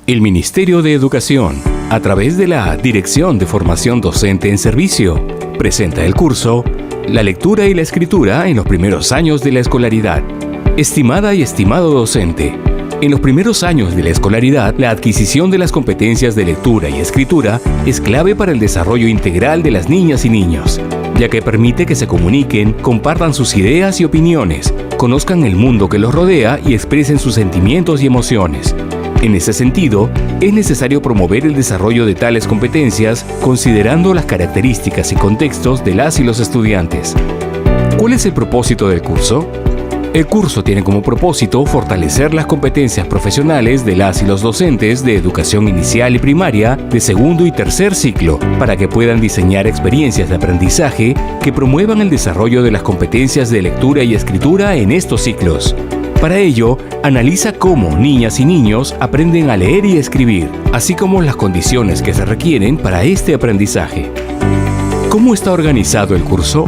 El Ministerio de Educación, a través de la Dirección de Formación Docente en Servicio, presenta el curso La lectura y la escritura en los primeros años de la escolaridad. Estimada y estimado docente, en los primeros años de la escolaridad, la adquisición de las competencias de lectura y escritura es clave para el desarrollo integral de las niñas y niños, ya que permite que se comuniquen, compartan sus ideas y opiniones, conozcan el mundo que los rodea y expresen sus sentimientos y emociones. En ese sentido, es necesario promover el desarrollo de tales competencias considerando las características y contextos de las y los estudiantes. ¿Cuál es el propósito del curso? El curso tiene como propósito fortalecer las competencias profesionales de las y los docentes de educación inicial y primaria de segundo y tercer ciclo para que puedan diseñar experiencias de aprendizaje que promuevan el desarrollo de las competencias de lectura y escritura en estos ciclos. Para ello, analiza cómo niñas y niños aprenden a leer y escribir, así como las condiciones que se requieren para este aprendizaje. ¿Cómo está organizado el curso?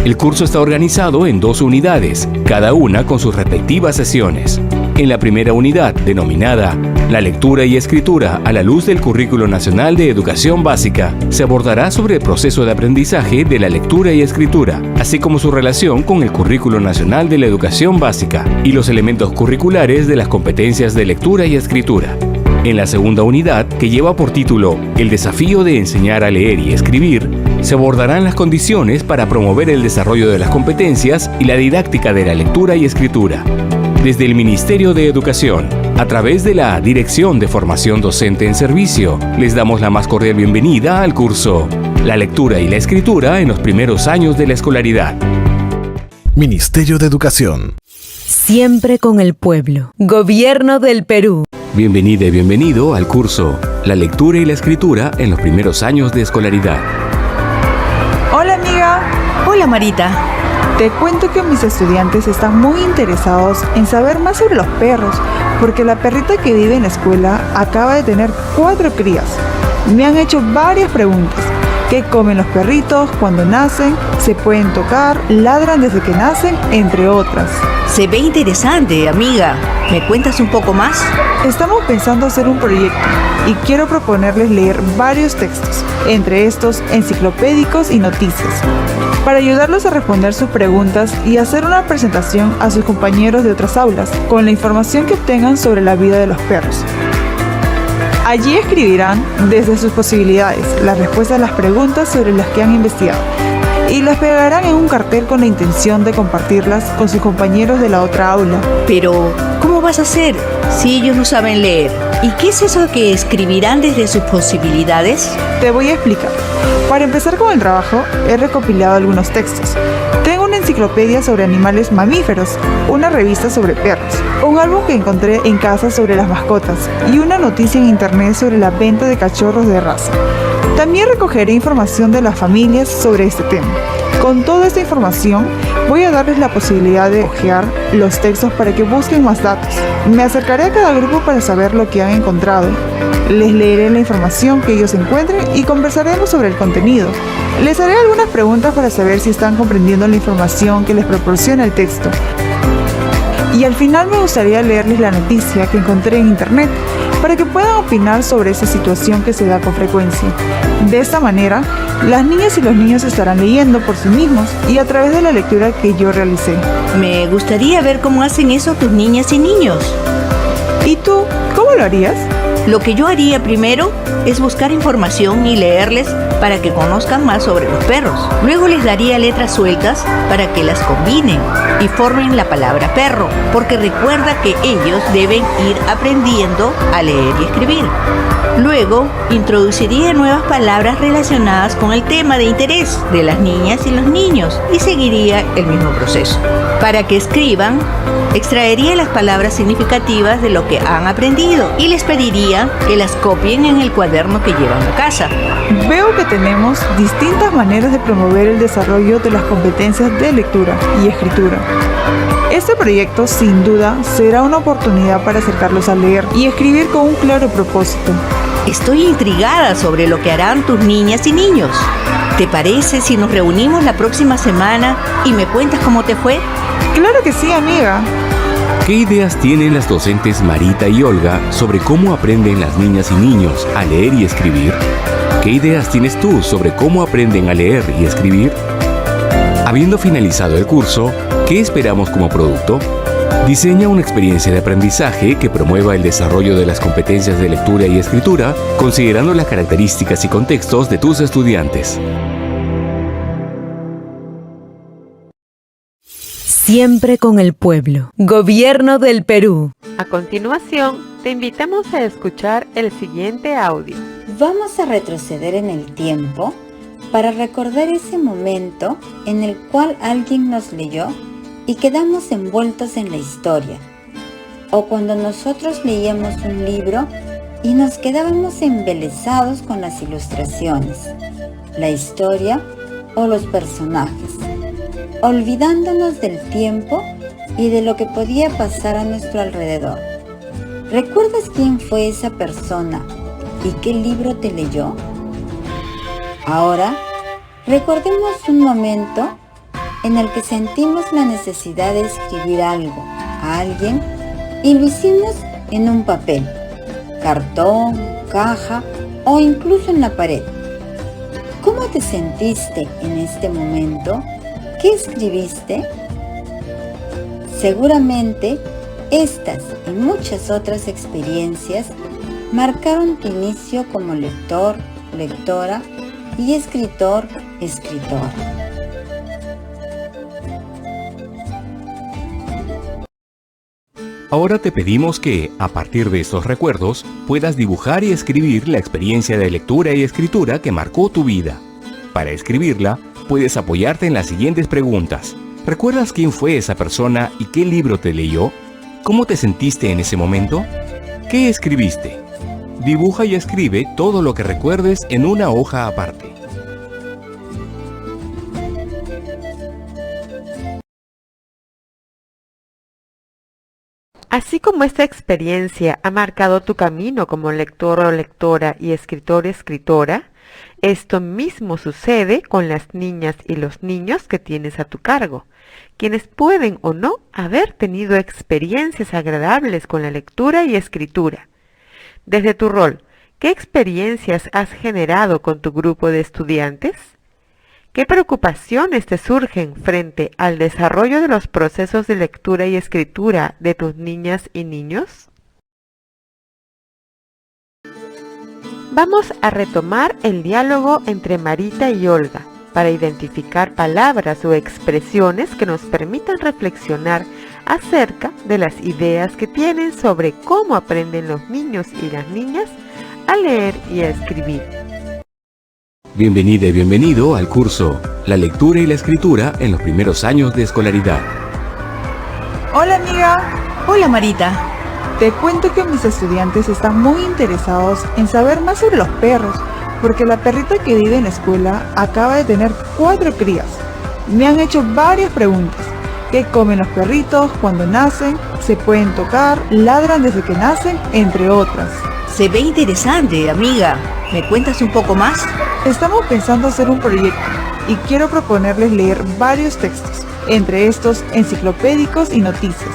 El curso está organizado en 2 unidades, cada una con sus respectivas sesiones. En la primera unidad, denominada La lectura y escritura a la luz del Currículo Nacional de Educación Básica, se abordará sobre el proceso de aprendizaje de la lectura y escritura, así como su relación con el Currículo Nacional de la Educación Básica y los elementos curriculares de las competencias de lectura y escritura. En la segunda unidad, que lleva por título El desafío de enseñar a leer y escribir, se abordarán las condiciones para promover el desarrollo de las competencias y la didáctica de la lectura y escritura. Desde el Ministerio de Educación, a través de la Dirección de Formación Docente en Servicio, les damos la más cordial bienvenida al curso La lectura y la escritura en los primeros años de la escolaridad. Ministerio de Educación. Siempre con el pueblo. Gobierno del Perú. Bienvenida y bienvenido al curso La lectura y la escritura en los primeros años de escolaridad. Hola amiga. Hola Marita. Te cuento que mis estudiantes están muy interesados en saber más sobre los perros, porque la perrita que vive en la escuela acaba de tener 4 crías. Me han hecho varias preguntas. ¿Qué comen los perritos cuando nacen? ¿Se pueden tocar? ¿Ladran desde que nacen? Entre otras. Se ve interesante, amiga. ¿Me cuentas un poco más? Estamos pensando hacer un proyecto y quiero proponerles leer varios textos, entre estos enciclopédicos y noticias, para ayudarlos a responder sus preguntas y hacer una presentación a sus compañeros de otras aulas con la información que obtengan sobre la vida de los perros. Allí escribirán desde sus posibilidades las respuestas a las preguntas sobre las que han investigado y las pegarán en un cartel con la intención de compartirlas con sus compañeros de la otra aula. Pero, ¿cómo vas a hacer si ellos no saben leer? ¿Y qué es eso que escribirán desde sus posibilidades? Te voy a explicar. Para empezar con el trabajo, he recopilado algunos textos. Tengo una enciclopedia sobre animales mamíferos, una revista sobre perros, un álbum que encontré en casa sobre las mascotas y una noticia en internet sobre la venta de cachorros de raza. También recogeré información de las familias sobre este tema. Con toda esta información, voy a darles la posibilidad de hojear los textos para que busquen más datos. Me acercaré a cada grupo para saber lo que han encontrado. Les leeré la información que ellos encuentren y conversaremos sobre el contenido. Les haré algunas preguntas para saber si están comprendiendo la información que les proporciona el texto. Y al final me gustaría leerles la noticia que encontré en internet para que puedan opinar sobre esa situación que se da con frecuencia. De esta manera, las niñas y los niños estarán leyendo por sí mismos y a través de la lectura que yo realicé. Me gustaría ver cómo hacen eso tus niñas y niños. ¿Y tú, cómo lo harías? Lo que yo haría primero es buscar información y leerles para que conozcan más sobre los perros. Luego les daría letras sueltas para que las combinen y formen la palabra perro, porque recuerda que ellos deben ir aprendiendo a leer y escribir. Luego, introduciría nuevas palabras relacionadas con el tema de interés de las niñas y los niños y seguiría el mismo proceso. Para que escriban, extraería las palabras significativas de lo que han aprendido y les pediría que las copien en el cuaderno que llevan a casa. Veo que tenemos distintas maneras de promover el desarrollo de las competencias de lectura y escritura. Este proyecto, sin duda, será una oportunidad para acercarlos a leer y escribir con un claro propósito. Estoy intrigada sobre lo que harán tus niñas y niños. ¿Te parece si nos reunimos la próxima semana y me cuentas cómo te fue? Claro que sí, amiga. ¿Qué ideas tienen las docentes Marita y Olga sobre cómo aprenden las niñas y niños a leer y escribir? ¿Qué ideas tienes tú sobre cómo aprenden a leer y escribir? Habiendo finalizado el curso, ¿qué esperamos como producto? Diseña una experiencia de aprendizaje que promueva el desarrollo de las competencias de lectura y escritura, considerando las características y contextos de tus estudiantes. Siempre con el pueblo. Gobierno del Perú. A continuación, te invitamos a escuchar el siguiente audio. Vamos a retroceder en el tiempo para recordar ese momento en el cual alguien nos leyó y quedamos envueltos en la historia. O cuando nosotros leíamos un libro y nos quedábamos embelesados con las ilustraciones, la historia o los personajes, olvidándonos del tiempo y de lo que podía pasar a nuestro alrededor. ¿Recuerdas quién fue esa persona y qué libro te leyó? Ahora, recordemos un momento en el que sentimos la necesidad de escribir algo a alguien y lo hicimos en un papel, cartón, caja o incluso en la pared. ¿Cómo te sentiste en este momento? ¿Qué escribiste? Seguramente estas y muchas otras experiencias marcaron tu inicio como lector, lectora y escritor, escritora. Ahora te pedimos que, a partir de estos recuerdos, puedas dibujar y escribir la experiencia de lectura y escritura que marcó tu vida. Para escribirla, puedes apoyarte en las siguientes preguntas. ¿Recuerdas quién fue esa persona y qué libro te leyó? ¿Cómo te sentiste en ese momento? ¿Qué escribiste? Dibuja y escribe todo lo que recuerdes en una hoja aparte. Así como esta experiencia ha marcado tu camino como lector o lectora y escritor o escritora, esto mismo sucede con las niñas y los niños que tienes a tu cargo, quienes pueden o no haber tenido experiencias agradables con la lectura y escritura. Desde tu rol, ¿qué experiencias has generado con tu grupo de estudiantes? ¿Qué preocupaciones te surgen frente al desarrollo de los procesos de lectura y escritura de tus niñas y niños? Vamos a retomar el diálogo entre Marita y Olga para identificar palabras o expresiones que nos permitan reflexionar acerca de las ideas que tienen sobre cómo aprenden los niños y las niñas a leer y a escribir. Bienvenida y bienvenido al curso La lectura y la escritura en los primeros años de escolaridad. Hola amiga, Hola Marita. te cuento que mis estudiantes están muy interesados en saber más sobre los perros, porque la perrita que vive en la escuela acaba de tener 4 crías. Me han hecho varias preguntas. ¿Qué comen los perritos cuando nacen? ¿Se pueden tocar? ¿Ladran desde que nacen? Entre otras. Se ve interesante, amiga. ¿Me cuentas un poco más? Estamos pensando hacer un proyecto y quiero proponerles leer varios textos, entre estos enciclopédicos y noticias,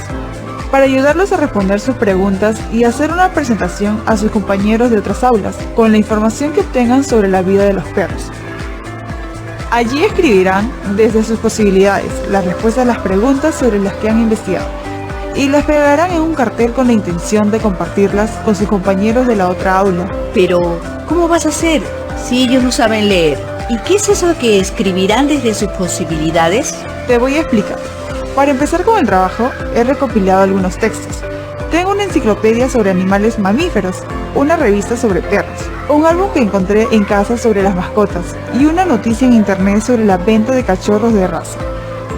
para ayudarlos a responder sus preguntas y hacer una presentación a sus compañeros de otras aulas con la información que obtengan sobre la vida de los perros. Allí escribirán desde sus posibilidades las respuestas a las preguntas sobre las que han investigado y las pegarán en un cartel con la intención de compartirlas con sus compañeros de la otra aula. Pero, ¿cómo vas a hacer si ellos no saben leer? ¿Y qué es eso que escribirán desde sus posibilidades? Te voy a explicar. Para empezar con el trabajo, he recopilado algunos textos. Tengo una enciclopedia sobre animales mamíferos, una revista sobre perros, un álbum que encontré en casa sobre las mascotas y una noticia en internet sobre la venta de cachorros de raza.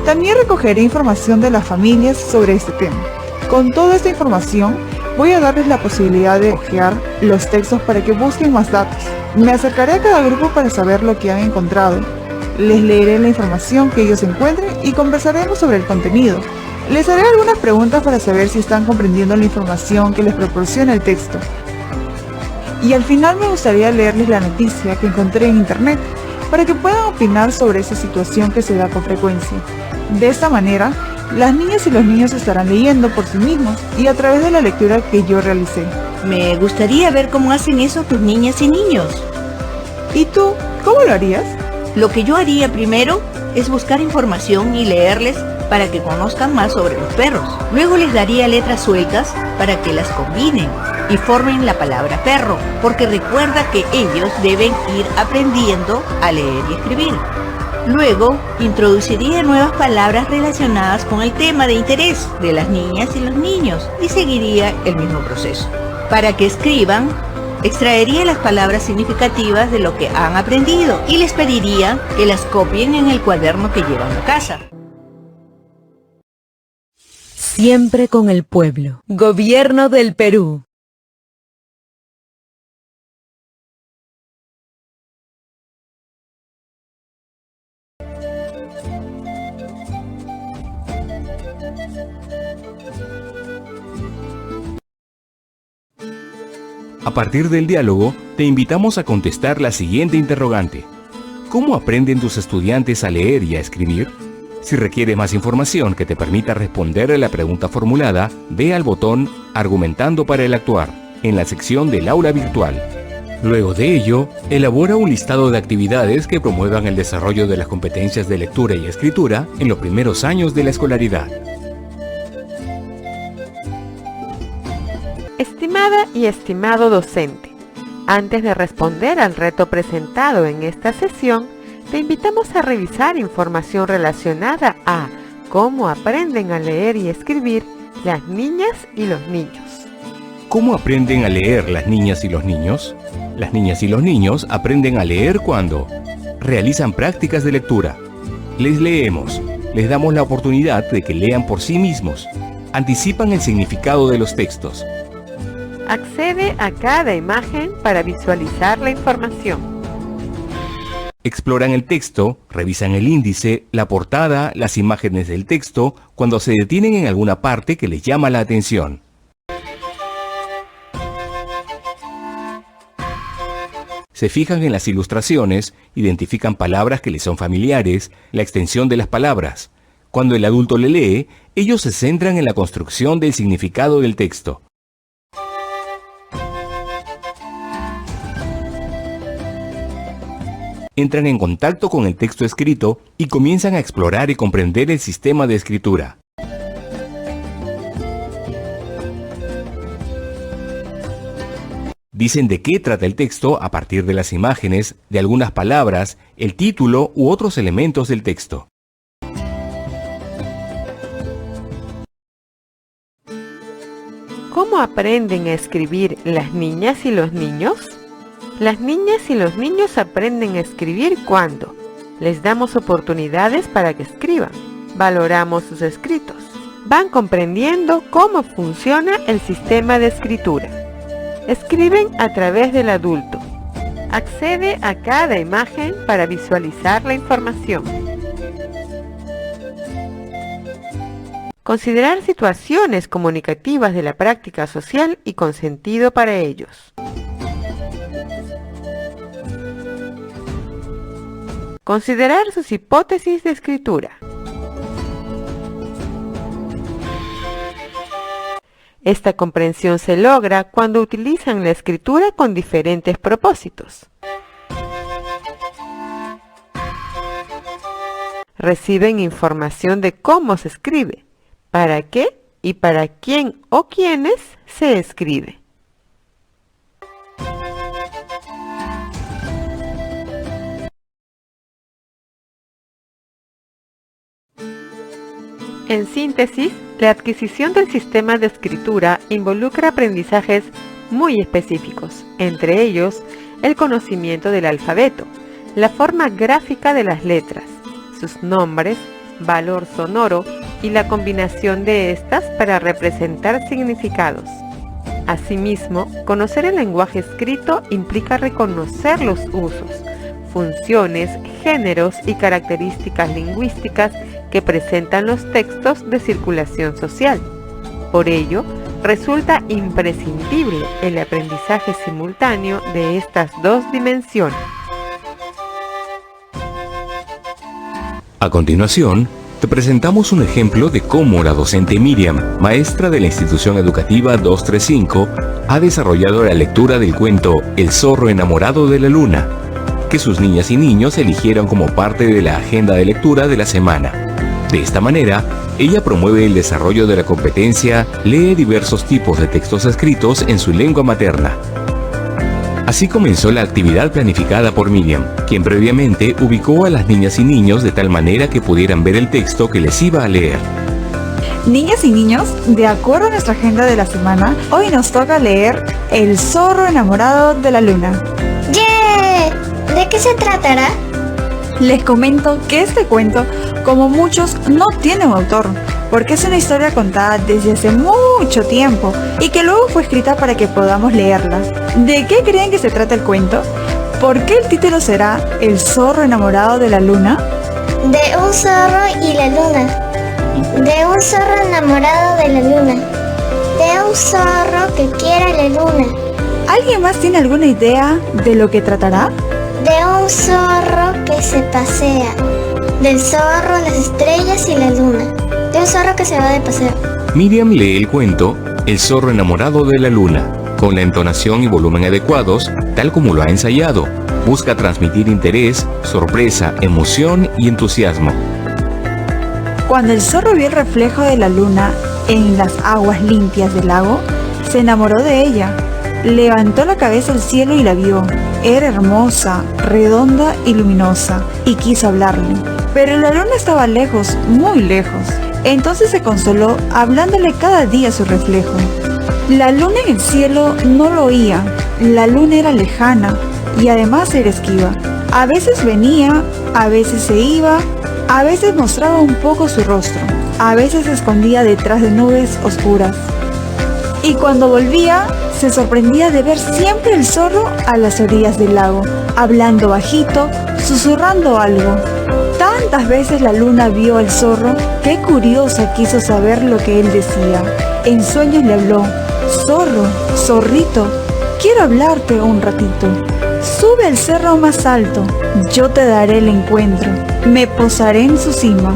También recogeré información de las familias sobre este tema. Con toda esta información, voy a darles la posibilidad de hojear los textos para que busquen más datos. Me acercaré a cada grupo para saber lo que han encontrado. Les leeré la información que ellos encuentren y conversaremos sobre el contenido. Les haré algunas preguntas para saber si están comprendiendo la información que les proporciona el texto. Y al final me gustaría leerles la noticia que encontré en internet para que puedan opinar sobre esa situación que se da con frecuencia. De esta manera, Las niñas y los niños estarán leyendo por sí mismos y a través de la lectura que yo realicé. Me gustaría ver cómo hacen eso tus niñas y niños. ¿Y tú? ¿Cómo lo harías? Lo que yo haría primero es buscar información y leerles para que conozcan más sobre los perros. Luego les daría letras sueltas para que las combinen y formen la palabra perro, porque recuerda que ellos deben ir aprendiendo a leer y escribir. Luego, introduciría nuevas palabras relacionadas con el tema de interés de las niñas y los niños y seguiría el mismo proceso. Para que escriban, extraería las palabras significativas de lo que han aprendido y les pediría que las copien en el cuaderno que llevan a casa. Siempre con el pueblo. Gobierno del Perú. A partir del diálogo, te invitamos a contestar la siguiente interrogante. ¿Cómo aprenden tus estudiantes a leer y a escribir? Si requieres más información que te permita responder a la pregunta formulada, ve al botón Argumentando para el actuar, en la sección del aula virtual. Luego de ello, elabora un listado de actividades que promuevan el desarrollo de las competencias de lectura y escritura en los primeros años de la escolaridad. Estimada y estimado docente, antes de responder al reto presentado en esta sesión, te invitamos a revisar información relacionada a cómo aprenden a leer y escribir las niñas y los niños. ¿Cómo aprenden a leer las niñas y los niños? Las niñas y los niños aprenden a leer cuando realizan prácticas de lectura. Les leemos, les damos la oportunidad de que lean por sí mismos, anticipan el significado de los textos. Accede a cada imagen para visualizar la información. Exploran el texto, revisan el índice, la portada, las imágenes del texto, cuando se detienen en alguna parte que les llama la atención. Se fijan en las ilustraciones, identifican palabras que les son familiares, la extensión de las palabras. Cuando el adulto le lee, ellos se centran en la construcción del significado del texto. Entran en contacto con el texto escrito y comienzan a explorar y comprender el sistema de escritura. Dicen de qué trata el texto a partir de las imágenes, de algunas palabras, el título u otros elementos del texto. ¿Cómo aprenden a escribir las niñas y los niños? Las niñas y los niños aprenden a escribir cuando les damos oportunidades para que escriban, valoramos sus escritos, van comprendiendo cómo funciona el sistema de escritura, escriben a través del adulto, accede a cada imagen para visualizar la información. Considerar situaciones comunicativas de la práctica social y con sentido para ellos. Considerar sus hipótesis de escritura. Esta comprensión se logra cuando utilizan la escritura con diferentes propósitos. Reciben información de cómo se escribe, para qué y para quién o quiénes se escribe. En síntesis, la adquisición del sistema de escritura involucra aprendizajes muy específicos, entre ellos el conocimiento del alfabeto, la forma gráfica de las letras, sus nombres, valor sonoro y la combinación de estas para representar significados. Asimismo, conocer el lenguaje escrito implica reconocer los usos, funciones, géneros y características lingüísticas que presentan los textos de circulación social. Por ello, resulta imprescindible el aprendizaje simultáneo de estas dos dimensiones. A continuación, te presentamos un ejemplo de cómo la docente Miriam, maestra de la institución educativa 235, ha desarrollado la lectura del cuento El zorro enamorado de la luna, que sus niñas y niños eligieron como parte de la agenda de lectura de la semana. De esta manera, ella promueve el desarrollo de la competencia Lee diversos tipos de textos escritos en su lengua materna. Así comenzó la actividad planificada por Miriam, quien previamente ubicó a las niñas y niños de tal manera que pudieran ver el texto que les iba a leer. Niñas y niños, de acuerdo a nuestra agenda de la semana, hoy nos toca leer El zorro enamorado de la luna. ¡Yeah! ¿De qué se tratará? Les comento que este cuento, como muchos, no tiene un autor, porque es una historia contada desde hace mucho tiempo y que luego fue escrita para que podamos leerla. ¿De qué creen que se trata el cuento? ¿Por qué el título será El zorro enamorado de la luna? De un zorro y la luna. De un zorro enamorado de la luna. De un zorro que quiere la luna. ¿Alguien más tiene alguna idea de lo que tratará? De un zorro que se pasea. Del zorro, las estrellas y la luna. De un zorro que se va de paseo. Miriam lee el cuento El zorro enamorado de la luna, con la entonación y volumen adecuados, tal como lo ha ensayado. Busca transmitir interés, sorpresa, emoción y entusiasmo. Cuando el zorro vio el reflejo de la luna en las aguas limpias del lago, se enamoró de ella. Levantó la cabeza al cielo y la vio. Era hermosa, redonda y luminosa, y quiso hablarle. Pero la luna estaba lejos, muy lejos. Entonces se consoló hablándole cada día su reflejo. La luna en el cielo no lo oía. La luna era lejana y además era esquiva. A veces venía, a veces se iba, a veces mostraba un poco su rostro, a veces se escondía detrás de nubes oscuras. Y cuando volvía, se sorprendía de ver siempre el zorro a las orillas del lago, hablando bajito, susurrando algo. Tantas veces la luna vio al zorro, que curiosa quiso saber lo que él decía. En sueños le habló: zorro, zorrito, quiero hablarte un ratito. Sube al cerro más alto, yo te daré el encuentro, me posaré en su cima.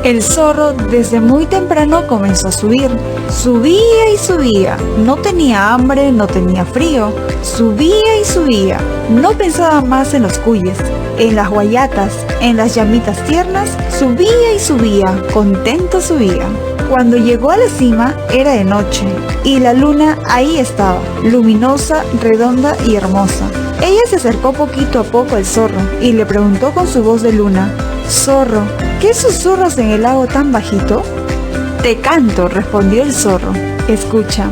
El zorro desde muy temprano comenzó a subir. Subía y subía, no tenía hambre, no tenía frío. Subía y subía, no pensaba más en los cuyes, en las guayatas, en las llamitas tiernas. Subía y subía, contento subía. Cuando llegó a la cima era de noche y la luna ahí estaba, luminosa, redonda y hermosa. Ella se acercó poquito a poco al zorro y le preguntó con su voz de luna: zorro, ¿qué susurras en el lago tan bajito? Te canto, respondió el zorro. Escucha.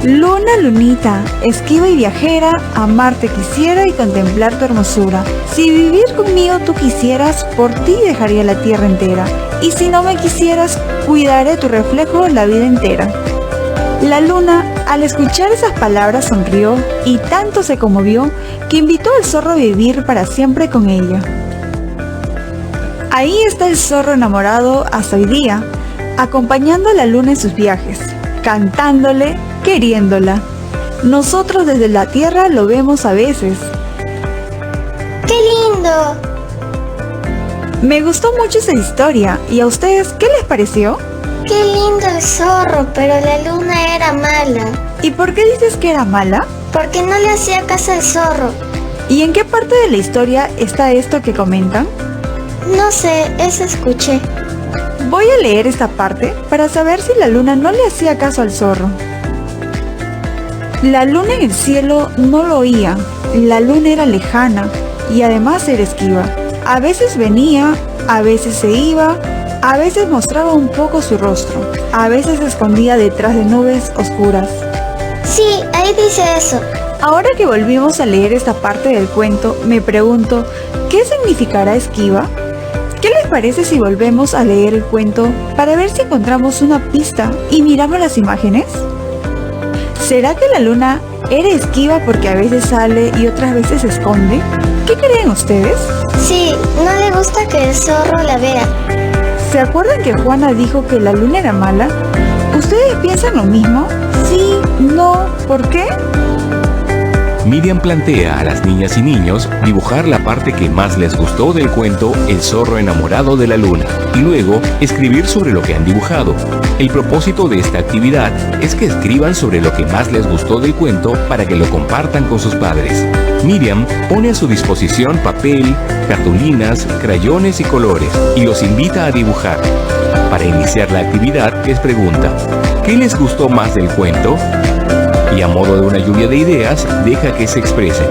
Luna, lunita, esquiva y viajera, amarte quisiera y contemplar tu hermosura. Si vivir conmigo tú quisieras, por ti dejaría la tierra entera. Y si no me quisieras, cuidaré tu reflejo la vida entera. La luna, al escuchar esas palabras, sonrió y tanto se conmovió que invitó al zorro a vivir para siempre con ella. Ahí está el zorro enamorado hasta hoy día, acompañando a la luna en sus viajes, cantándole, queriéndola. Nosotros desde la tierra lo vemos a veces. ¡Qué lindo! Me gustó mucho esa historia. ¿Y a ustedes qué les pareció? ¡Qué lindo el zorro! Pero la luna era mala. ¿Y por qué dices que era mala? Porque no le hacía caso al zorro. ¿Y en qué parte de la historia está esto que comentan? No sé, eso escuché. Voy a leer esta parte para saber si la luna no le hacía caso al zorro. La luna en el cielo no lo oía. La luna era lejana y además era esquiva. A veces venía, a veces se iba, a veces mostraba un poco su rostro, a veces se escondía detrás de nubes oscuras. Sí, ahí dice eso. Ahora que volvimos a leer esta parte del cuento, me pregunto, ¿qué significará esquiva? ¿Qué les parece si volvemos a leer el cuento para ver si encontramos una pista y miramos las imágenes? ¿Será que la luna era esquiva porque a veces sale y otras veces se esconde? ¿Qué creen ustedes? Sí, no le gusta que el zorro la vea. ¿Se acuerdan que Juana dijo que la luna era mala? ¿Ustedes piensan lo mismo? Sí, no, ¿por qué? Miriam plantea a las niñas y niños dibujar la parte que más les gustó del cuento El zorro enamorado de la luna y luego escribir sobre lo que han dibujado. El propósito de esta actividad es que escriban sobre lo que más les gustó del cuento para que lo compartan con sus padres. Miriam pone a su disposición papel, cartulinas, crayones y colores y los invita a dibujar. Para iniciar la actividad les pregunta, ¿qué les gustó más del cuento? Y a modo de una lluvia de ideas, deja que se expresen.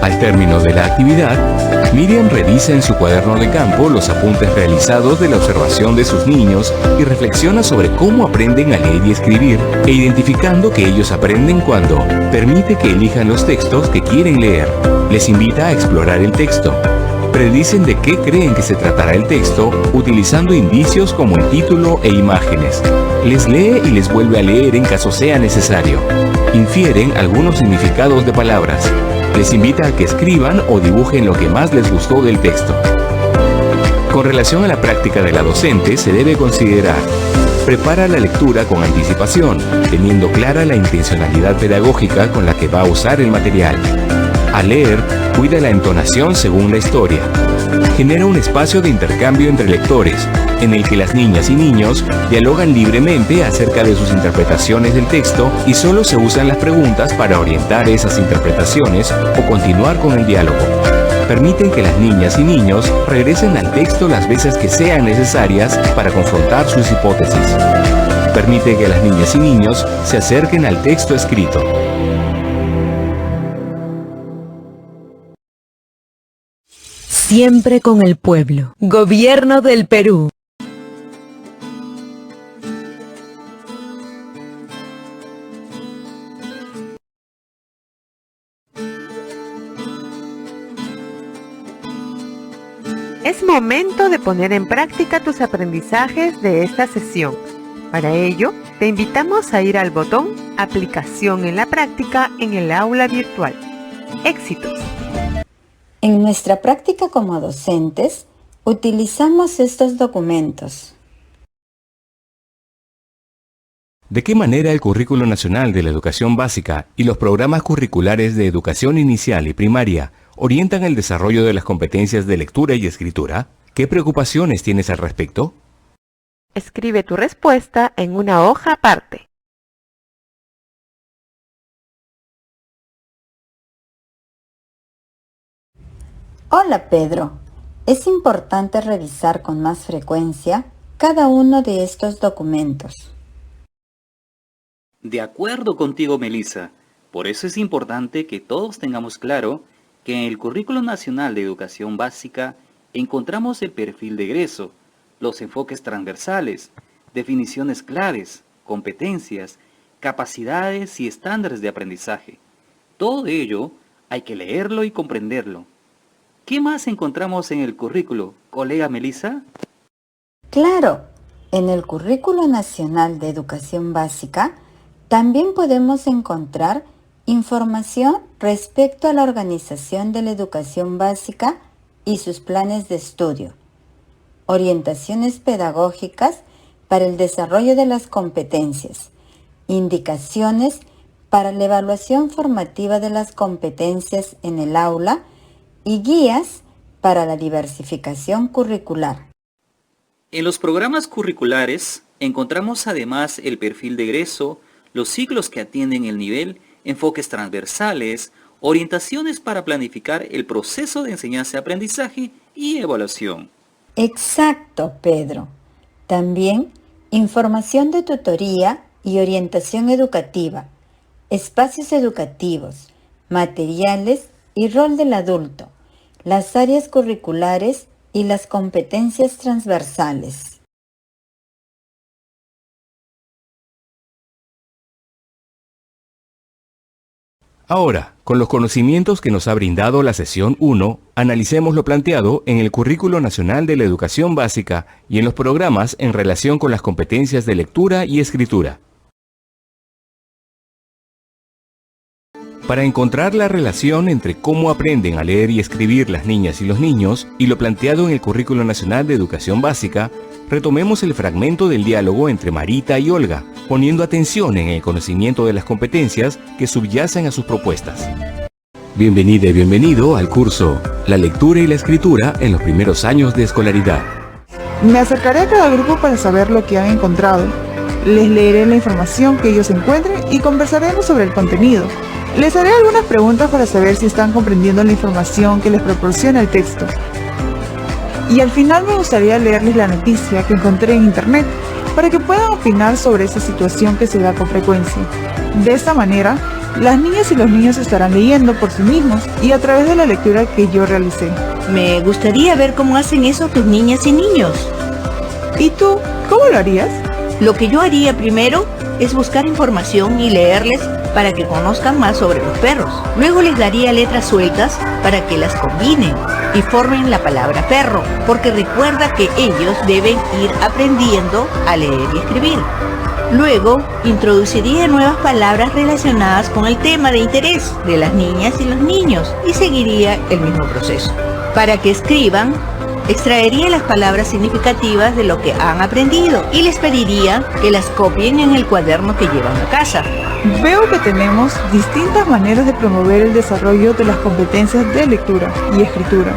Al término de la actividad, Miriam revisa en su cuaderno de campo los apuntes realizados de la observación de sus niños y reflexiona sobre cómo aprenden a leer y escribir, e identificando que ellos aprenden cuando permite que elijan los textos que quieren leer. Les invita a explorar el texto. Predicen de qué creen que se tratará el texto utilizando indicios como el título e imágenes. Les lee y les vuelve a leer en caso sea necesario. Infieren algunos significados de palabras. Les invita a que escriban o dibujen lo que más les gustó del texto. Con relación a la práctica de la docente, se debe considerar: prepara la lectura con anticipación, teniendo clara la intencionalidad pedagógica con la que va a usar el material. Al leer, cuida la entonación según la historia. Genera un espacio de intercambio entre lectores, en el que las niñas y niños dialogan libremente acerca de sus interpretaciones del texto y solo se usan las preguntas para orientar esas interpretaciones o continuar con el diálogo. Permiten que las niñas y niños regresen al texto las veces que sean necesarias para confrontar sus hipótesis. Permite que las niñas y niños se acerquen al texto escrito. Siempre con el pueblo. Gobierno del Perú. Es momento de poner en práctica tus aprendizajes de esta sesión. Para ello, te invitamos a ir al botón Aplicación en la práctica en el aula virtual. ¡Éxitos! En nuestra práctica como docentes, utilizamos estos documentos. ¿De qué manera el Currículo Nacional de la Educación Básica y los programas curriculares de educación inicial y primaria orientan el desarrollo de las competencias de lectura y escritura? ¿Qué preocupaciones tienes al respecto? Escribe tu respuesta en una hoja aparte. Hola Pedro, es importante revisar con más frecuencia cada uno de estos documentos. De acuerdo contigo, Melissa. Por eso es importante que todos tengamos claro que en el Currículo Nacional de Educación Básica encontramos el perfil de egreso, los enfoques transversales, definiciones claves, competencias, capacidades y estándares de aprendizaje. Todo ello hay que leerlo y comprenderlo. ¿Qué más encontramos en el currículo, colega Melissa? Claro, en el Currículo Nacional de Educación Básica también podemos encontrar información respecto a la organización de la educación básica y sus planes de estudio, orientaciones pedagógicas para el desarrollo de las competencias, indicaciones para la evaluación formativa de las competencias en el aula y guías para la diversificación curricular. En los programas curriculares encontramos además el perfil de egreso, los ciclos que atienden el nivel, enfoques transversales, orientaciones para planificar el proceso de enseñanza-aprendizaje y evaluación. Exacto, Pedro. También información de tutoría y orientación educativa, espacios educativos, materiales y rol del adulto, las áreas curriculares y las competencias transversales. Ahora, con los conocimientos que nos ha brindado la sesión 1, analicemos lo planteado en el Currículo Nacional de la Educación Básica y en los programas en relación con las competencias de lectura y escritura. Para encontrar la relación entre cómo aprenden a leer y escribir las niñas y los niños y lo planteado en el Currículo Nacional de Educación Básica, retomemos el fragmento del diálogo entre Marita y Olga, poniendo atención en el conocimiento de las competencias que subyacen a sus propuestas. Bienvenida y bienvenido al curso La lectura y la escritura en los primeros años de escolaridad. Me acercaré a cada grupo para saber lo que han encontrado. Les leeré la información que ellos encuentren y conversaremos sobre el contenido. Les haré algunas preguntas para saber si están comprendiendo la información que les proporciona el texto. Y al final me gustaría leerles la noticia que encontré en internet para que puedan opinar sobre esa situación que se da con frecuencia. De esta manera, las niñas y los niños estarán leyendo por sí mismos y a través de la lectura que yo realicé. Me gustaría ver cómo hacen eso tus niñas y niños. ¿Y tú, cómo lo harías? Lo que yo haría primero es buscar información y leerles para que conozcan más sobre los perros. Luego les daría letras sueltas para que las combinen y formen la palabra perro, porque recuerda que ellos deben ir aprendiendo a leer y escribir. Luego, introduciría nuevas palabras relacionadas con el tema de interés de las niñas y los niños y seguiría el mismo proceso. Para que escriban, extraería las palabras significativas de lo que han aprendido y les pediría que las copien en el cuaderno que llevan a casa. Veo que tenemos distintas maneras de promover el desarrollo de las competencias de lectura y escritura.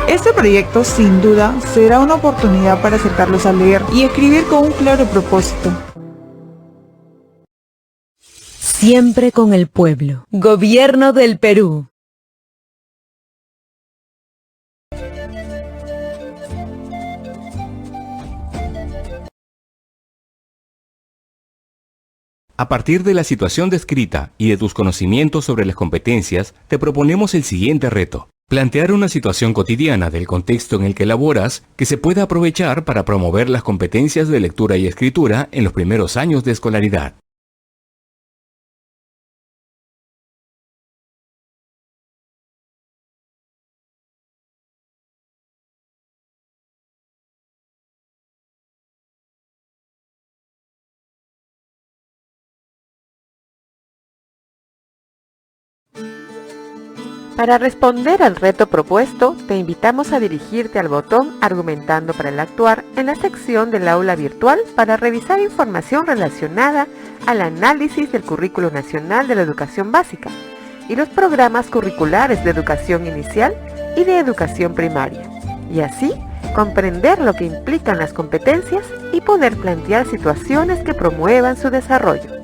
Este proyecto, sin duda, será una oportunidad para acercarlos a leer y escribir con un claro propósito. Siempre con el pueblo. Gobierno del Perú. A partir de la situación descrita y de tus conocimientos sobre las competencias, te proponemos el siguiente reto. Plantear una situación cotidiana del contexto en el que laboras que se pueda aprovechar para promover las competencias de lectura y escritura en los primeros años de escolaridad. Para responder al reto propuesto, te invitamos a dirigirte al botón Argumentando para el actuar en la sección del aula virtual para revisar información relacionada al análisis del Currículo Nacional de la Educación Básica y los programas curriculares de educación inicial y de educación primaria, y así comprender lo que implican las competencias y poder plantear situaciones que promuevan su desarrollo.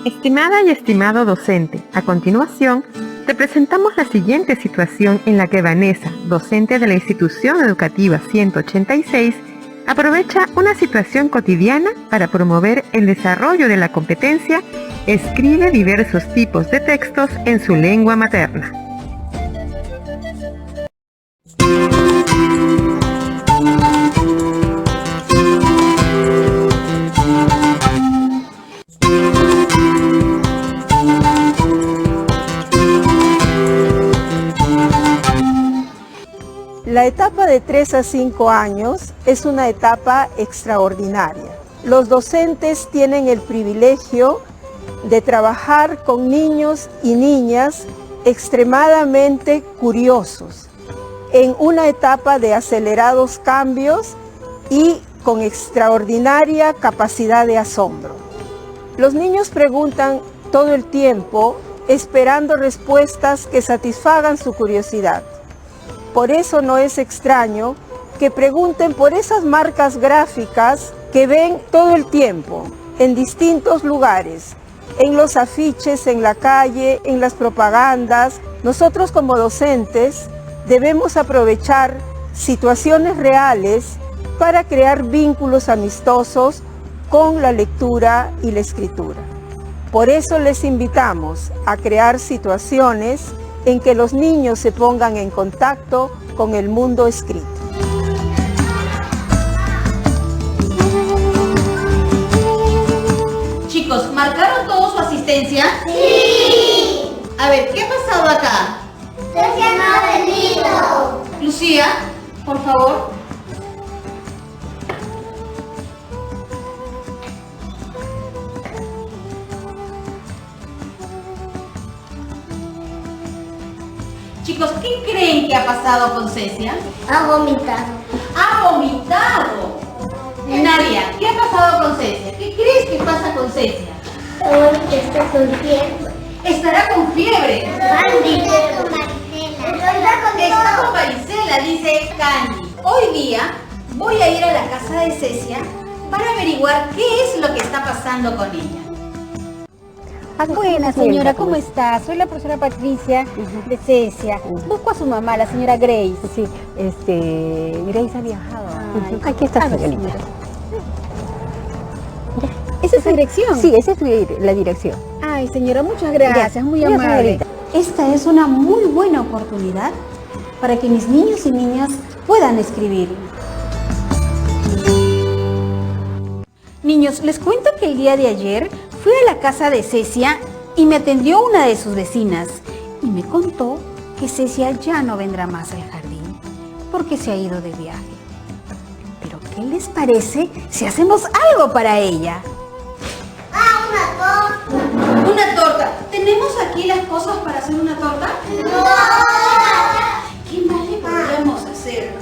Estimada y estimado docente, a continuación te presentamos la siguiente situación en la que Vanessa, docente de la institución educativa 186, aprovecha una situación cotidiana para promover el desarrollo de la competencia, escribe diversos tipos de textos en su lengua materna. La etapa de 3 a 5 años es una etapa extraordinaria. Los docentes tienen el privilegio de trabajar con niños y niñas extremadamente curiosos, en una etapa de acelerados cambios y con extraordinaria capacidad de asombro. Los niños preguntan todo el tiempo, esperando respuestas que satisfagan su curiosidad. Por eso no es extraño que pregunten por esas marcas gráficas que ven todo el tiempo, en distintos lugares, en los afiches, en la calle, en las propagandas. Nosotros como docentes debemos aprovechar situaciones reales para crear vínculos amistosos con la lectura y la escritura. Por eso les invitamos a crear situaciones en que los niños se pongan en contacto con el mundo escrito. Chicos, ¿marcaron todos su asistencia? ¡Sí! A ver, ¿qué ha pasado acá? Lucía no ha venido. Lucía, por favor. Chicos, ¿qué creen que ha pasado con Cecia? Ha vomitado. ¡Ha vomitado! Nadia, ¿qué ha pasado con Cecia? ¿Qué crees que pasa con Cecia? Que está sonriendo. ¿Estará Candy. Hoy día voy a ir a la casa de Cecia para averiguar qué es lo que está pasando con ella. Buena señora, ¿cómo está? Soy la profesora Patricia de Cecia. Busco a su mamá, la señora Grace. Sí, Grace ha viajado. Aquí está, señorita. ¿Esa es su dirección? Sí, esa es la dirección. Ay, señora, muchas gracias, muy Ya, amable. señorita. Esta es una muy buena oportunidad para que mis niños y niñas puedan escribir. Niños, les cuento que el día de ayer fui a la casa de Cecia y me atendió una de sus vecinas y me contó que Cecia ya no vendrá más al jardín porque se ha ido de viaje. Pero ¿qué les parece si hacemos algo para ella? ¿Una torta? ¿Tenemos aquí las cosas para hacer una torta? ¡No! ¿Qué más le podríamos hacer?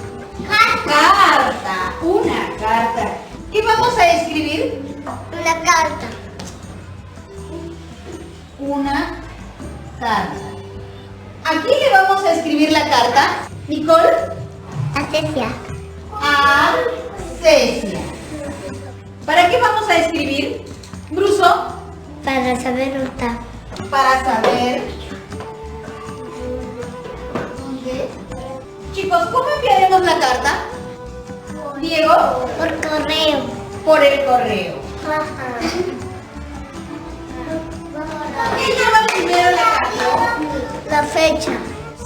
¡Carta! Una carta. ¿Qué vamos a escribir? Una carta. Una carta. ¿A quién le vamos a escribir la carta? ¿Nicole? A Cecia. A Cecia. ¿Para qué vamos a escribir? Bruso. Para saber dónde. Para saber dónde. Chicos, ¿cómo enviaremos la carta? Diego. Por correo. Por el correo. ¿Qué lleva primero la carta? La fecha.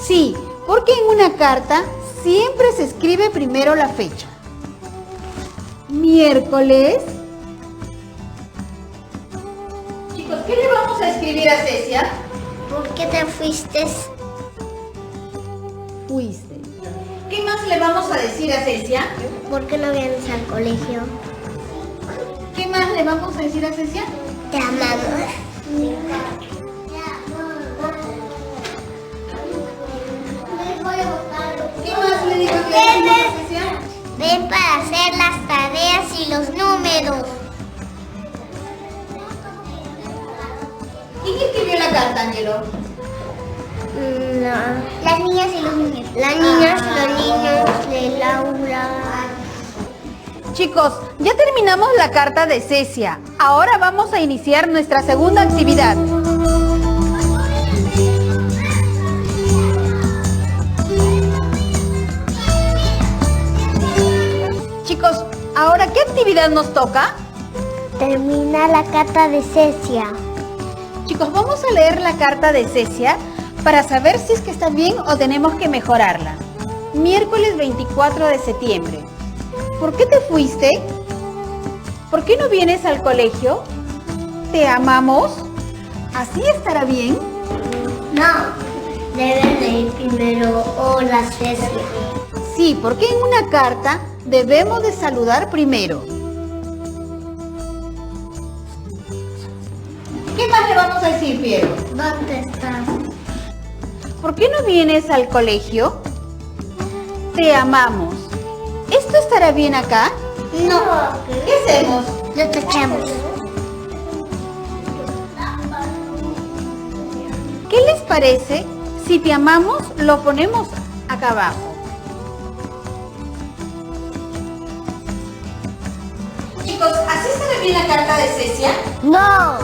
Sí, porque en una carta siempre se escribe primero la fecha. Miércoles. Chicos, ¿qué le vamos a escribir a Cecia? ¿Por qué te fuiste? Fuiste. ¿Qué más le vamos a decir a Cecia? ¿Por qué no vienes al colegio? ¿Qué más le vamos a decir a Cecia? Te amamos. ¿Qué más le digo que le decimos a Cecia? Ven para hacer las tareas y los números. ¿Quién escribió la carta, Ángelo? No. Las niñas y los niños. Las niñas, los niños de Laura. Chicos, ya terminamos la carta de Cecia. Ahora vamos a iniciar nuestra segunda actividad. Chicos, ¿ahora qué actividad nos toca? Termina la carta de Cecia. Chicos, vamos a leer la carta de Cecia para saber si es que está bien o tenemos que mejorarla. Miércoles 24 de septiembre. ¿Por qué te fuiste? ¿Por qué no vienes al colegio? ¿Te amamos? ¿Así estará bien? No, debes de ir primero. Hola, Cecia. Sí, porque en una carta debemos de saludar primero. ¿Qué más le vamos a decir, Piero? ¿Dónde estás? ¿Por qué no vienes al colegio? Te amamos. ¿Esto estará bien acá? No. ¿Qué hacemos? Lo tachamos. ¿Qué les parece si te amamos lo ponemos acá abajo? Chicos, ¿así estará bien la carta de Cecia? No.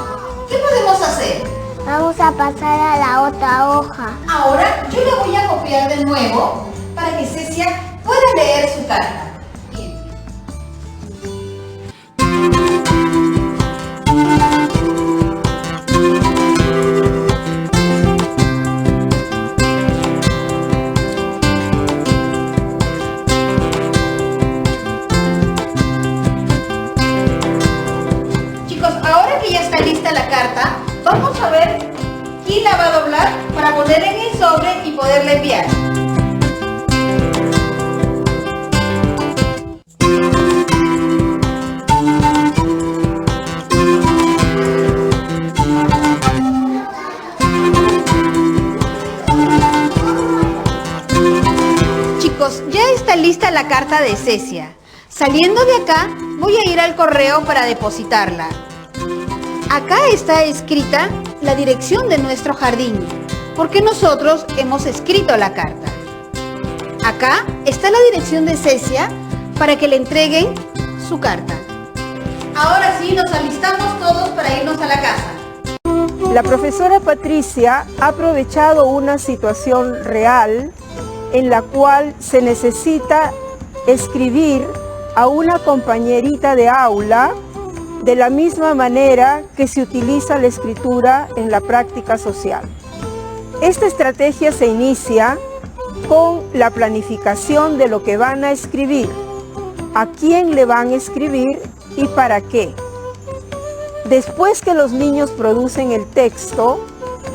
¿Qué podemos hacer? Vamos a pasar a la otra hoja. Ahora yo la voy a copiar de nuevo para que Cecia pueda leer su carta. Bien. Chicos, ahora que ya está lista la carta, vamos a ver quién la va a doblar para poner en el sobre y poderla enviar. Chicos, ya está lista la carta de Cecia. Saliendo de acá, voy a ir al correo para depositarla. Acá está escrita la dirección de nuestro jardín, porque nosotros hemos escrito la carta. Acá está la dirección de Cecia para que le entreguen su carta. Ahora sí, nos alistamos todos para irnos a la casa. La profesora Patricia ha aprovechado una situación real en la cual se necesita escribir a una compañerita de aula de la misma manera que se utiliza la escritura en la práctica social. Esta estrategia se inicia con la planificación de lo que van a escribir, a quién le van a escribir y para qué. Después que los niños producen el texto,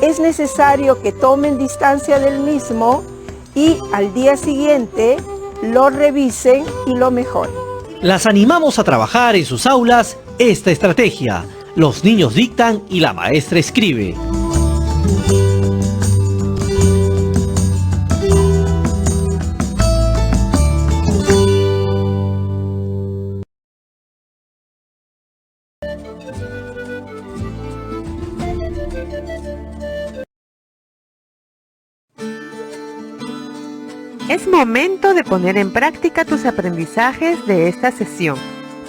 es necesario que tomen distancia del mismo y al día siguiente lo revisen y lo mejoren. Las animamos a trabajar en sus aulas esta estrategia. Los niños dictan y la maestra escribe. Es momento de poner en práctica tus aprendizajes de esta sesión.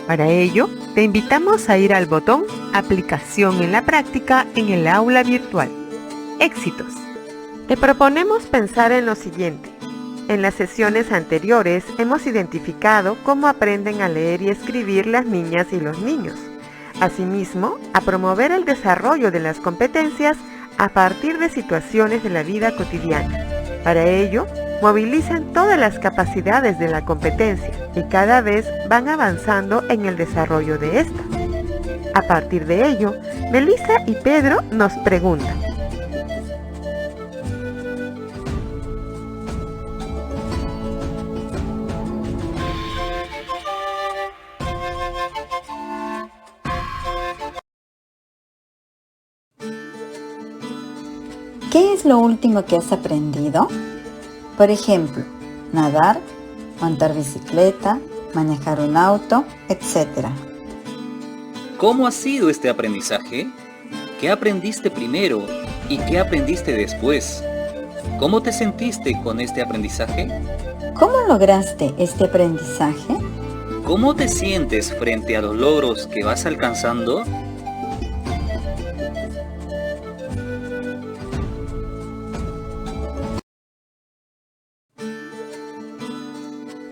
Para ello, te invitamos a ir al botón Aplicación en la práctica en el aula virtual. ¡Éxitos! Te proponemos pensar en lo siguiente. En las sesiones anteriores hemos identificado cómo aprenden a leer y escribir las niñas y los niños. Asimismo, a promover el desarrollo de las competencias a partir de situaciones de la vida cotidiana. Para ello, movilizan todas las capacidades de la competencia y cada vez van avanzando en el desarrollo de esta. A partir de ello, Melissa y Pedro nos preguntan: ¿qué es lo último que has aprendido? Por ejemplo, nadar, montar bicicleta, manejar un auto, etc. ¿Cómo ha sido este aprendizaje? ¿Qué aprendiste primero y qué aprendiste después? ¿Cómo te sentiste con este aprendizaje? ¿Cómo lograste este aprendizaje? ¿Cómo te sientes frente a los logros que vas alcanzando?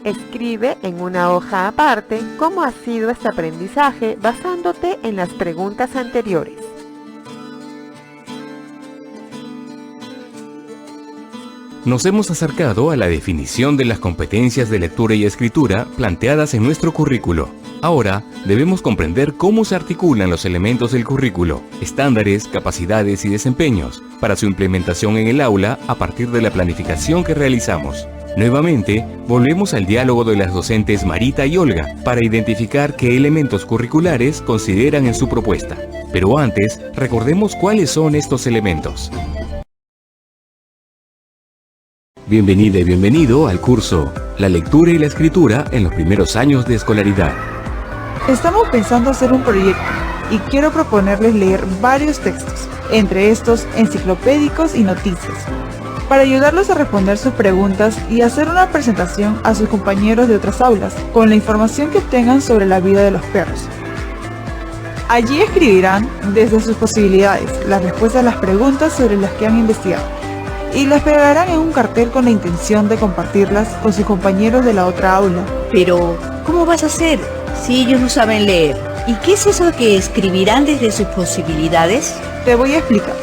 Escribe en una hoja aparte cómo ha sido este aprendizaje basándote en las preguntas anteriores. Nos hemos acercado a la definición de las competencias de lectura y escritura planteadas en nuestro currículo. Ahora debemos comprender cómo se articulan los elementos del currículo, estándares, capacidades y desempeños, para su implementación en el aula a partir de la planificación que realizamos. Nuevamente, volvemos al diálogo de las docentes Marita y Olga para identificar qué elementos curriculares consideran en su propuesta. Pero antes, recordemos cuáles son estos elementos. Bienvenida y bienvenido al curso La lectura y la escritura en los primeros años de escolaridad. Estamos pensando hacer un proyecto y quiero proponerles leer varios textos, entre estos enciclopédicos y noticias, para ayudarlos a responder sus preguntas y hacer una presentación a sus compañeros de otras aulas con la información que obtengan sobre la vida de los perros. Allí escribirán desde sus posibilidades las respuestas a las preguntas sobre las que han investigado y las pegarán en un cartel con la intención de compartirlas con sus compañeros de la otra aula. Pero, ¿cómo vas a hacer si ellos no saben leer? ¿Y qué es eso que escribirán desde sus posibilidades? Te voy a explicar.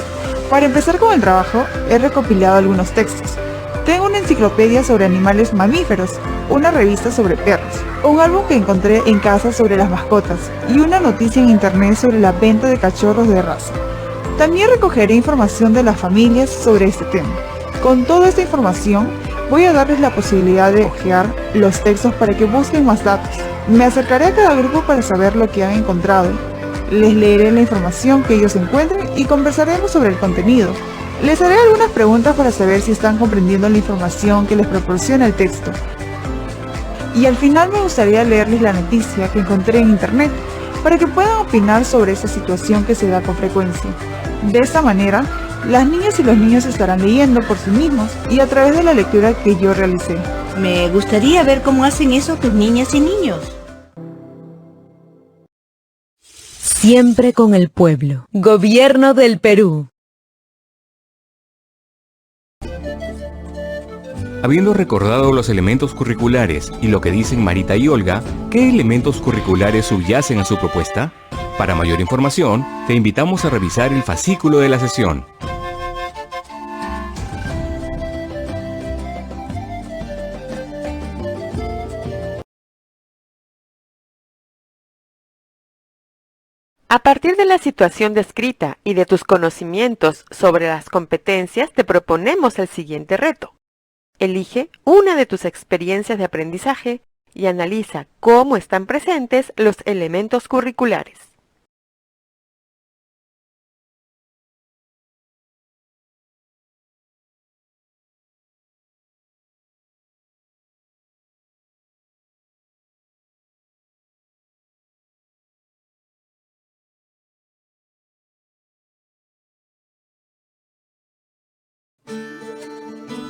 Para empezar con el trabajo, he recopilado algunos textos. Tengo una enciclopedia sobre animales mamíferos, una revista sobre perros, un álbum que encontré en casa sobre las mascotas y una noticia en internet sobre la venta de cachorros de raza. También recogeré información de las familias sobre este tema. Con toda esta información, voy a darles la posibilidad de hojear los textos para que busquen más datos. Me acercaré a cada grupo para saber lo que han encontrado. Les leeré la información que ellos encuentren y conversaremos sobre el contenido. Les haré algunas preguntas para saber si están comprendiendo la información que les proporciona el texto. Y al final me gustaría leerles la noticia que encontré en internet para que puedan opinar sobre esa situación que se da con frecuencia. De esta manera, las niñas y los niños estarán leyendo por sí mismos y a través de la lectura que yo realicé. Me gustaría ver cómo hacen eso tus niñas y niños. Siempre con el pueblo. Gobierno del Perú. Habiendo recordado los elementos curriculares y lo que dicen Marita y Olga, ¿qué elementos curriculares subyacen a su propuesta? Para mayor información, te invitamos a revisar el fascículo de la sesión. A partir de la situación descrita y de tus conocimientos sobre las competencias, te proponemos el siguiente reto. Elige una de tus experiencias de aprendizaje y analiza cómo están presentes los elementos curriculares.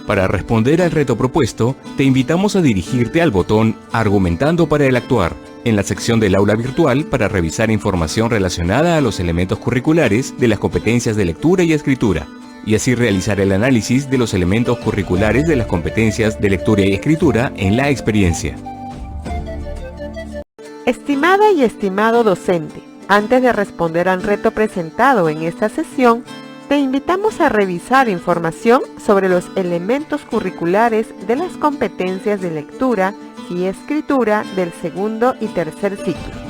Para responder al reto propuesto, te invitamos a dirigirte al botón Argumentando para el actuar, en la sección del aula virtual para revisar información relacionada a los elementos curriculares de las competencias de lectura y escritura, y así realizar el análisis de los elementos curriculares de las competencias de lectura y escritura en la experiencia. Estimada y estimado docente, antes de responder al reto presentado en esta sesión, te invitamos a revisar información sobre los elementos curriculares de las competencias de lectura y escritura del segundo y tercer ciclo.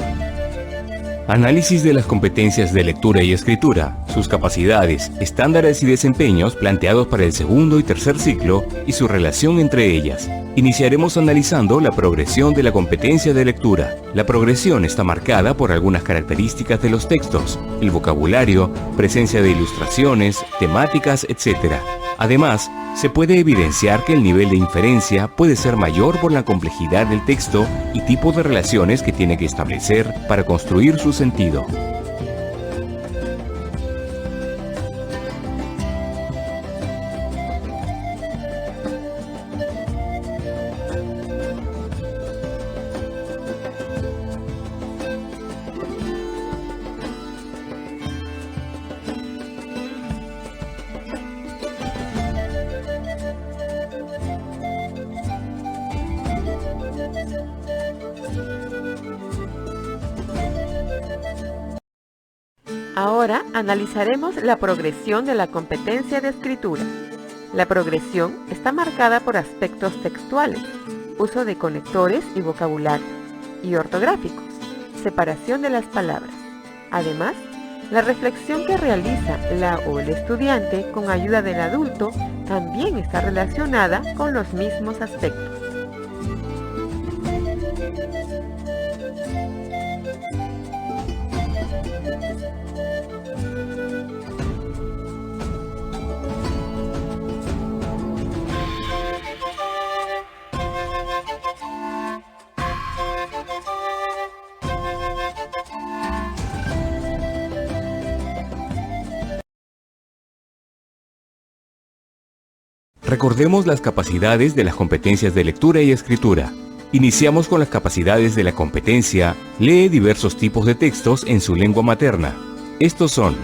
Análisis de las competencias de lectura y escritura, sus capacidades, estándares y desempeños planteados para el segundo y tercer ciclo y su relación entre ellas. Iniciaremos analizando la progresión de la competencia de lectura. La progresión está marcada por algunas características de los textos, el vocabulario, presencia de ilustraciones, temáticas, etc. Además, se puede evidenciar que el nivel de inferencia puede ser mayor por la complejidad del texto y tipo de relaciones que tiene que establecer para construir su sentido. Ahora analizaremos la progresión de la competencia de escritura. La progresión está marcada por aspectos textuales, uso de conectores y vocabulario, y ortográficos, separación de las palabras. Además, la reflexión que realiza la o el estudiante con ayuda del adulto también está relacionada con los mismos aspectos. Recordemos las capacidades de las competencias de lectura y escritura. Iniciamos con las capacidades de la competencia Lee diversos tipos de textos en su lengua materna. Estos son: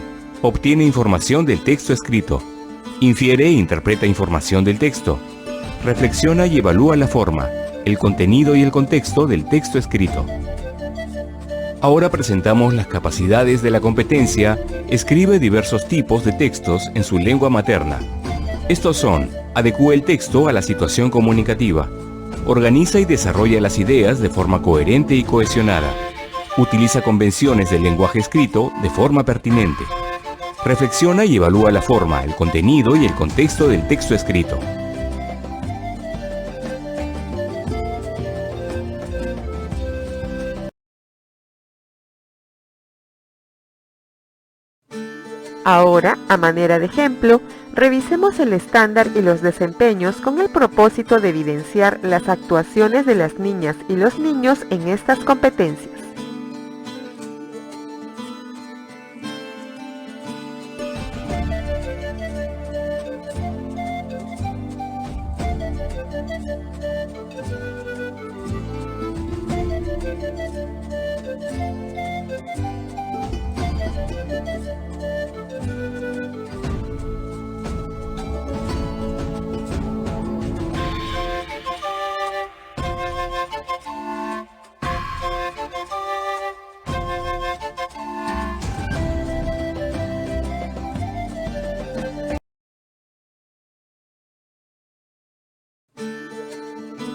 obtiene información del texto escrito, infiere e interpreta información del texto, reflexiona y evalúa la forma, el contenido y el contexto del texto escrito. Ahora presentamos las capacidades de la competencia Escribe diversos tipos de textos en su lengua materna. Estos son: adecúa el texto a la situación comunicativa, organiza y desarrolla las ideas de forma coherente y cohesionada, utiliza convenciones del lenguaje escrito de forma pertinente, reflexiona y evalúa la forma, el contenido y el contexto del texto escrito. Ahora, a manera de ejemplo, revisemos el estándar y los desempeños con el propósito de evidenciar las actuaciones de las niñas y los niños en estas competencias.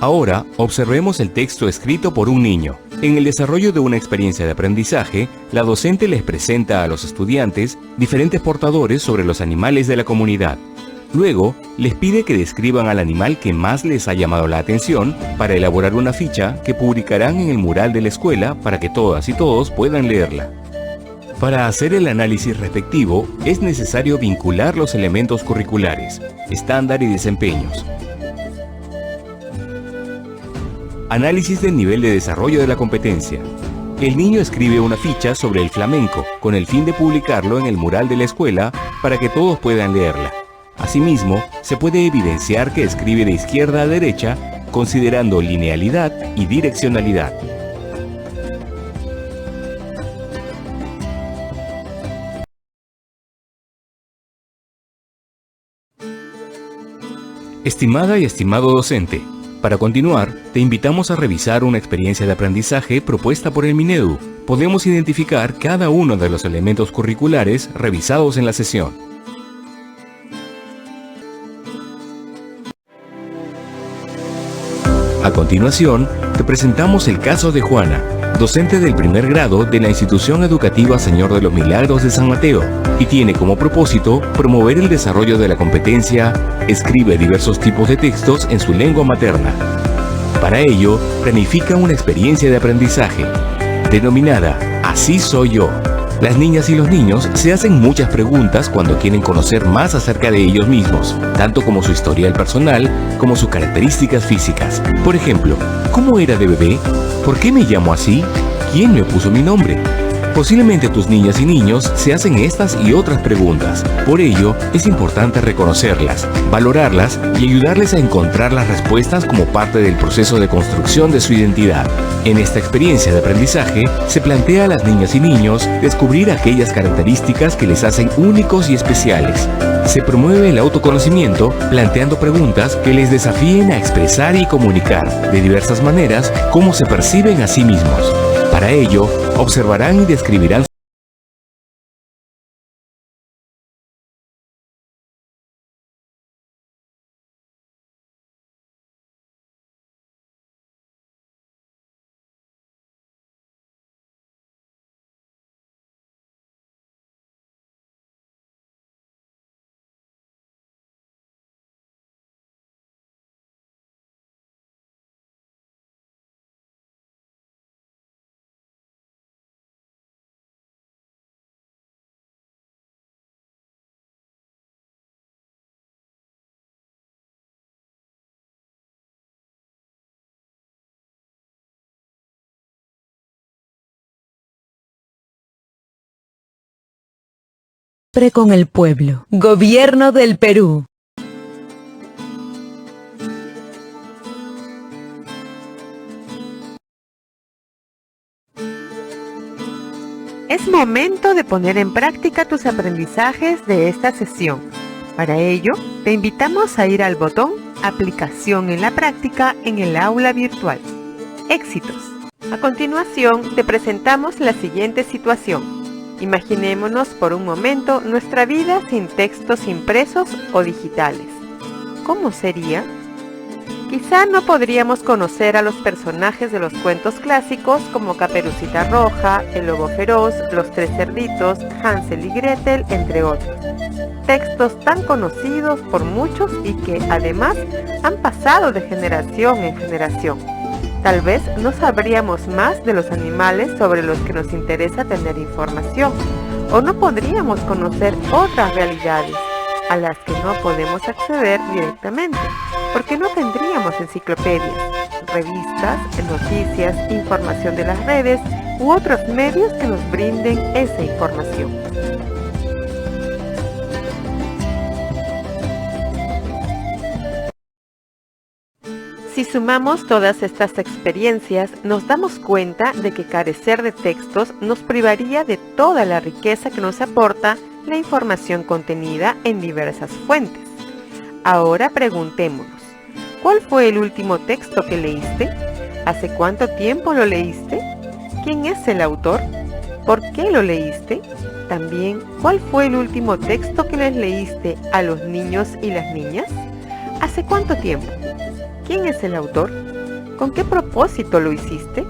Ahora, observemos el texto escrito por un niño. En el desarrollo de una experiencia de aprendizaje, la docente les presenta a los estudiantes diferentes portadores sobre los animales de la comunidad. Luego, les pide que describan al animal que más les ha llamado la atención para elaborar una ficha que publicarán en el mural de la escuela para que todas y todos puedan leerla. Para hacer el análisis respectivo, es necesario vincular los elementos curriculares, estándar y desempeños. Análisis del nivel de desarrollo de la competencia. El niño escribe una ficha sobre el flamenco con el fin de publicarlo en el mural de la escuela para que todos puedan leerla. Asimismo, se puede evidenciar que escribe de izquierda a derecha considerando linealidad y direccionalidad. Estimada y estimado docente, para continuar, te invitamos a revisar una experiencia de aprendizaje propuesta por el Minedu. Podemos identificar cada uno de los elementos curriculares revisados en la sesión. A continuación, te presentamos el caso de Juana, docente del primer grado de la institución educativa Señor de los Milagros de San Mateo, y tiene como propósito promover el desarrollo de la competencia, escribe diversos tipos de textos en su lengua materna. Para ello, planifica una experiencia de aprendizaje, denominada Así Soy Yo. Las niñas y los niños se hacen muchas preguntas cuando quieren conocer más acerca de ellos mismos, tanto como su historial personal como sus características físicas. Por ejemplo, ¿cómo era de bebé? ¿Por qué me llamo así? ¿Quién me puso mi nombre? Posiblemente tus niñas y niños se hacen estas y otras preguntas. Por ello, es importante reconocerlas, valorarlas y ayudarles a encontrar las respuestas como parte del proceso de construcción de su identidad. En esta experiencia de aprendizaje, se plantea a las niñas y niños descubrir aquellas características que les hacen únicos y especiales. Se promueve el autoconocimiento planteando preguntas que les desafíen a expresar y comunicar de diversas maneras cómo se perciben a sí mismos. Para ello, observarán y describirán Siempre con el pueblo. Gobierno del Perú. Es momento de poner en práctica tus aprendizajes de esta sesión. Para ello, te invitamos a ir al botón Aplicación en la práctica en el aula virtual. ¡Éxitos! A continuación, te presentamos la siguiente situación. Imaginémonos por un momento nuestra vida sin textos impresos o digitales. ¿Cómo sería? Quizá no podríamos conocer a los personajes de los cuentos clásicos como Caperucita Roja, El Lobo Feroz, Los Tres Cerditos, Hansel y Gretel, entre otros. Textos tan conocidos por muchos y que, además, han pasado de generación en generación. Tal vez no sabríamos más de los animales sobre los que nos interesa tener información, o no podríamos conocer otras realidades a las que no podemos acceder directamente, porque no tendríamos enciclopedias, revistas, noticias, información de las redes u otros medios que nos brinden esa información. Si sumamos todas estas experiencias, nos damos cuenta de que carecer de textos nos privaría de toda la riqueza que nos aporta la información contenida en diversas fuentes. Ahora preguntémonos, ¿cuál fue el último texto que leíste? ¿Hace cuánto tiempo lo leíste? ¿Quién es el autor? ¿Por qué lo leíste? También, ¿cuál fue el último texto que les leíste a los niños y las niñas? ¿Hace cuánto tiempo? ¿Quién es el autor? ¿Con qué propósito lo hiciste?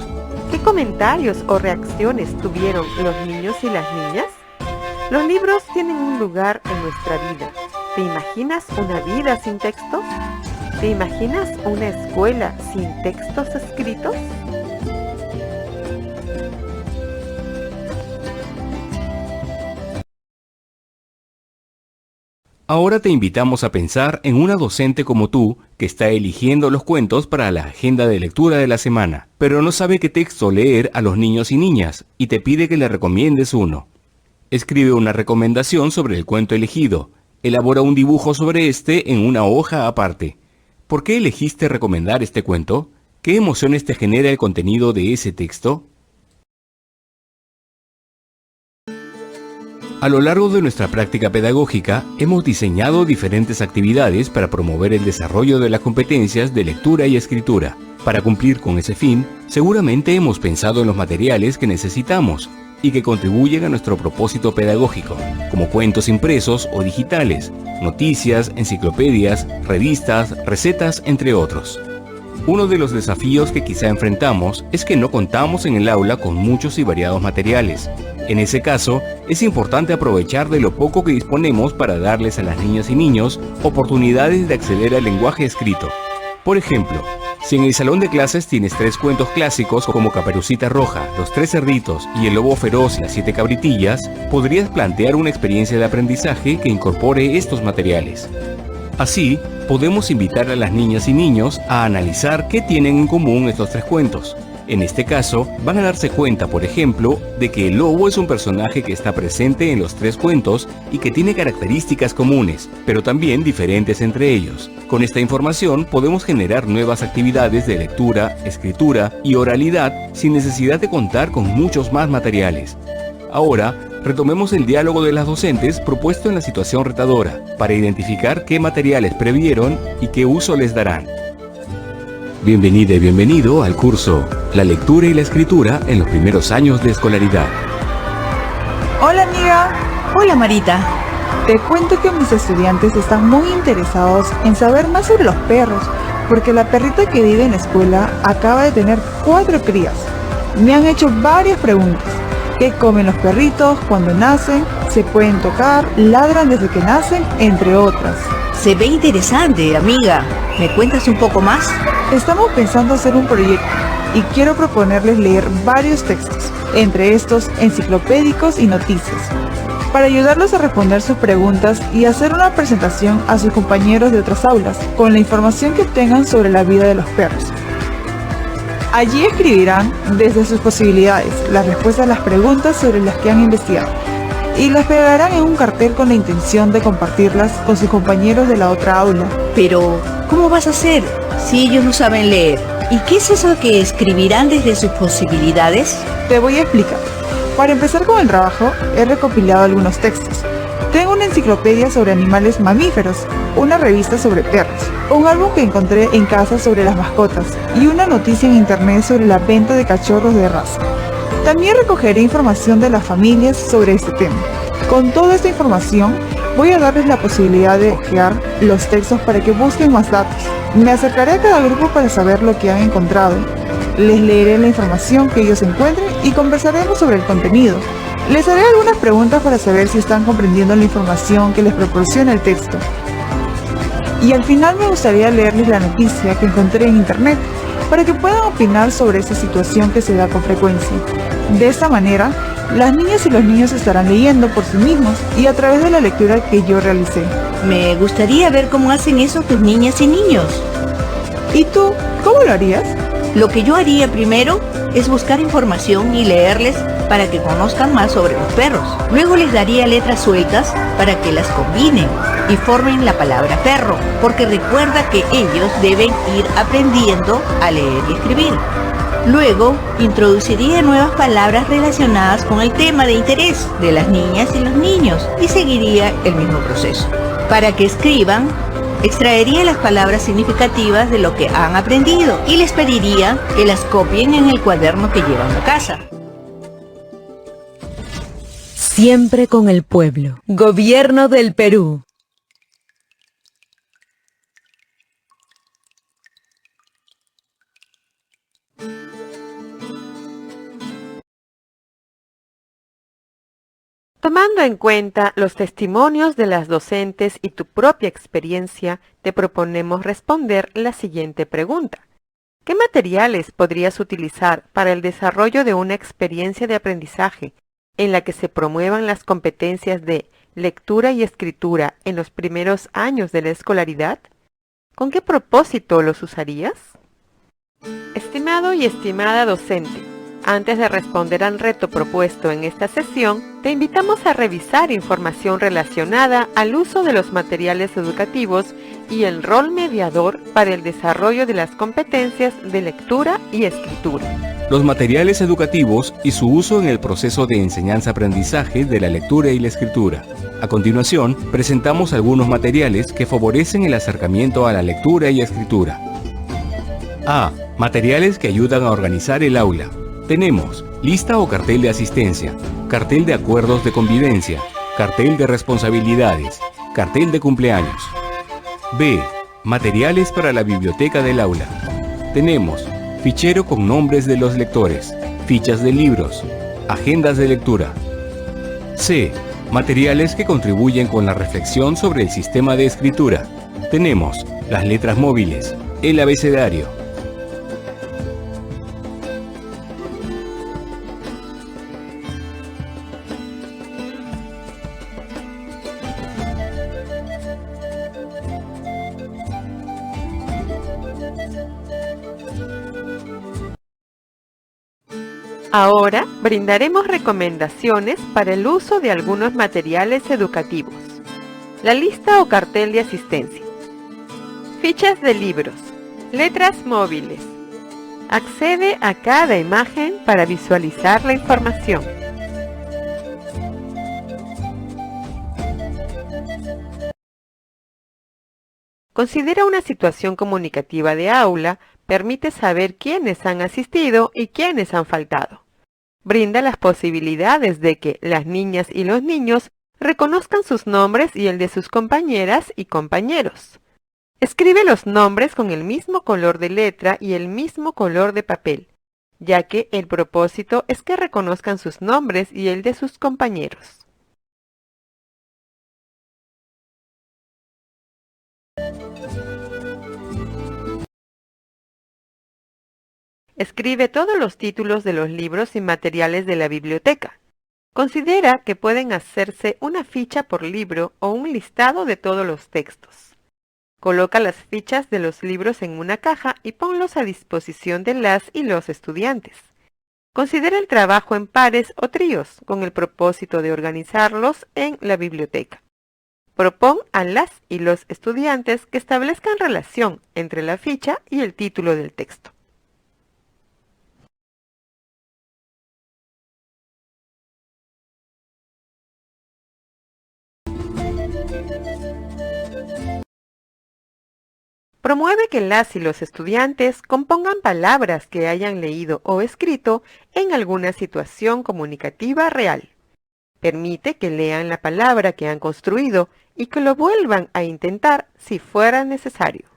¿Qué comentarios o reacciones tuvieron los niños y las niñas? Los libros tienen un lugar en nuestra vida. ¿Te imaginas una vida sin textos? ¿Te imaginas una escuela sin textos escritos? Ahora te invitamos a pensar en una docente como tú que está eligiendo los cuentos para la agenda de lectura de la semana, pero no sabe qué texto leer a los niños y niñas y te pide que le recomiendes uno. Escribe una recomendación sobre el cuento elegido. Elabora un dibujo sobre este en una hoja aparte. ¿Por qué elegiste recomendar este cuento? ¿Qué emociones te genera el contenido de ese texto? A lo largo de nuestra práctica pedagógica, hemos diseñado diferentes actividades para promover el desarrollo de las competencias de lectura y escritura. Para cumplir con ese fin, seguramente hemos pensado en los materiales que necesitamos y que contribuyen a nuestro propósito pedagógico, como cuentos impresos o digitales, noticias, enciclopedias, revistas, recetas, entre otros. Uno de los desafíos que quizá enfrentamos es que no contamos en el aula con muchos y variados materiales. En ese caso, es importante aprovechar de lo poco que disponemos para darles a las niñas y niños oportunidades de acceder al lenguaje escrito. Por ejemplo, si en el salón de clases tienes 3 cuentos clásicos como Caperucita Roja, Los 3 Cerditos y El Lobo Feroz y las 7 Cabritillas, podrías plantear una experiencia de aprendizaje que incorpore estos materiales. Así, podemos invitar a las niñas y niños a analizar qué tienen en común estos 3 cuentos. En este caso, van a darse cuenta, por ejemplo, de que el lobo es un personaje que está presente en los 3 cuentos y que tiene características comunes, pero también diferentes entre ellos. Con esta información podemos generar nuevas actividades de lectura, escritura y oralidad sin necesidad de contar con muchos más materiales. Ahora, retomemos el diálogo de las docentes propuesto en la situación retadora, para identificar qué materiales previeron y qué uso les darán. Bienvenida y bienvenido al curso La lectura y la escritura en los primeros años de escolaridad. Hola amiga. Hola Marita. Te cuento que mis estudiantes están muy interesados en saber más sobre los perros, porque la perrita que vive en la escuela acaba de tener 4 crías. Me han hecho varias preguntas. ¿Qué comen los perritos cuando nacen? ¿Se pueden tocar? ¿Ladran desde que nacen? Entre otras. Se ve interesante, amiga. ¿Me cuentas un poco más? Estamos pensando hacer un proyecto y quiero proponerles leer varios textos, entre estos enciclopédicos y noticias, para ayudarlos a responder sus preguntas y hacer una presentación a sus compañeros de otras aulas con la información que obtengan sobre la vida de los perros. Allí escribirán desde sus posibilidades las respuestas a las preguntas sobre las que han investigado y las pegarán en un cartel con la intención de compartirlas con sus compañeros de la otra aula. Pero, ¿cómo vas a hacer si ellos no saben leer? ¿Y qué es eso que escribirán desde sus posibilidades? Te voy a explicar. Para empezar con el trabajo, he recopilado algunos textos. Tengo una enciclopedia sobre animales mamíferos, una revista sobre perros, un álbum que encontré en casa sobre las mascotas y una noticia en internet sobre la venta de cachorros de raza. También recogeré información de las familias sobre este tema. Con toda esta información, voy a darles la posibilidad de hojear los textos para que busquen más datos. Me acercaré a cada grupo para saber lo que han encontrado. Les leeré la información que ellos encuentren y conversaremos sobre el contenido. Les haré algunas preguntas para saber si están comprendiendo la información que les proporciona el texto. Y al final me gustaría leerles la noticia que encontré en internet para que puedan opinar sobre esta situación que se da con frecuencia. De esta manera, las niñas y los niños estarán leyendo por sí mismos y a través de la lectura que yo realicé. Me gustaría ver cómo hacen eso tus niñas y niños. ¿Y tú, cómo lo harías? Lo que yo haría primero es buscar información y leerles para que conozcan más sobre los perros. Luego les daría letras sueltas para que las combinen y formen la palabra perro, porque recuerda que ellos deben ir aprendiendo a leer y escribir. Luego, introduciría nuevas palabras relacionadas con el tema de interés de las niñas y los niños y seguiría el mismo proceso. Para que escriban, extraería las palabras significativas de lo que han aprendido y les pediría que las copien en el cuaderno que llevan a casa. Siempre con el pueblo. Gobierno del Perú. Tomando en cuenta los testimonios de las docentes y tu propia experiencia, te proponemos responder la siguiente pregunta. ¿Qué materiales podrías utilizar para el desarrollo de una experiencia de aprendizaje en la que se promuevan las competencias de lectura y escritura en los primeros años de la escolaridad? ¿Con qué propósito los usarías? Estimado y estimada docente, antes de responder al reto propuesto en esta sesión, te invitamos a revisar información relacionada al uso de los materiales educativos y el rol mediador para el desarrollo de las competencias de lectura y escritura. Los materiales educativos y su uso en el proceso de enseñanza-aprendizaje de la lectura y la escritura. A continuación, presentamos algunos materiales que favorecen el acercamiento a la lectura y escritura. A. Materiales que ayudan a organizar el aula. Tenemos lista o cartel de asistencia, cartel de acuerdos de convivencia, cartel de responsabilidades, cartel de cumpleaños. B. Materiales para la biblioteca del aula. Tenemos fichero con nombres de los lectores, fichas de libros, agendas de lectura. C. Materiales que contribuyen con la reflexión sobre el sistema de escritura. Tenemos las letras móviles, el abecedario. Ahora brindaremos recomendaciones para el uso de algunos materiales educativos. La lista o cartel de asistencia. Fichas de libros. Letras móviles. Accede a cada imagen para visualizar la información. Considera una situación comunicativa de aula, permite saber quiénes han asistido y quiénes han faltado. Brinda las posibilidades de que las niñas y los niños reconozcan sus nombres y el de sus compañeras y compañeros. Escribe los nombres con el mismo color de letra y el mismo color de papel, ya que el propósito es que reconozcan sus nombres y el de sus compañeros. Escribe todos los títulos de los libros y materiales de la biblioteca. Considera que pueden hacerse una ficha por libro o un listado de todos los textos. Coloca las fichas de los libros en una caja y ponlos a disposición de las y los estudiantes. Considera el trabajo en pares o tríos con el propósito de organizarlos en la biblioteca. Propón a las y los estudiantes que establezcan relación entre la ficha y el título del texto. Promueve que las y los estudiantes compongan palabras que hayan leído o escrito en alguna situación comunicativa real. Permite que lean la palabra que han construido y que lo vuelvan a intentar si fuera necesario.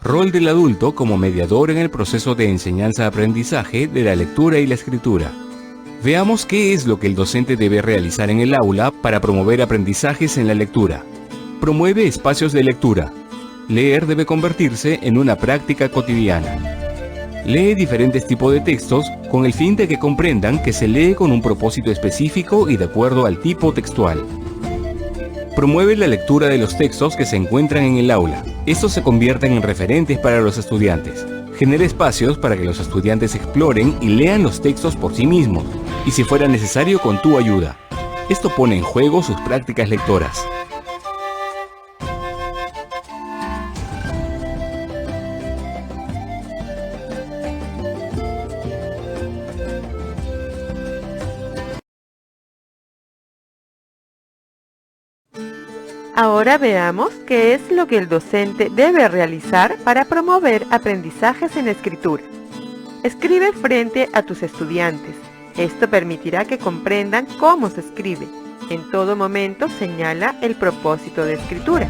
Rol del adulto como mediador en el proceso de enseñanza-aprendizaje de la lectura y la escritura. Veamos qué es lo que el docente debe realizar en el aula para promover aprendizajes en la lectura. Promueve espacios de lectura. Leer debe convertirse en una práctica cotidiana. Lee diferentes tipos de textos con el fin de que comprendan que se lee con un propósito específico y de acuerdo al tipo textual. Promueve la lectura de los textos que se encuentran en el aula. Estos se convierten en referentes para los estudiantes. Genera espacios para que los estudiantes exploren y lean los textos por sí mismos, y si fuera necesario con tu ayuda. Esto pone en juego sus prácticas lectoras. Ahora veamos qué es lo que el docente debe realizar para promover aprendizajes en escritura. Escribe frente a tus estudiantes. Esto permitirá que comprendan cómo se escribe. En todo momento señala el propósito de escritura.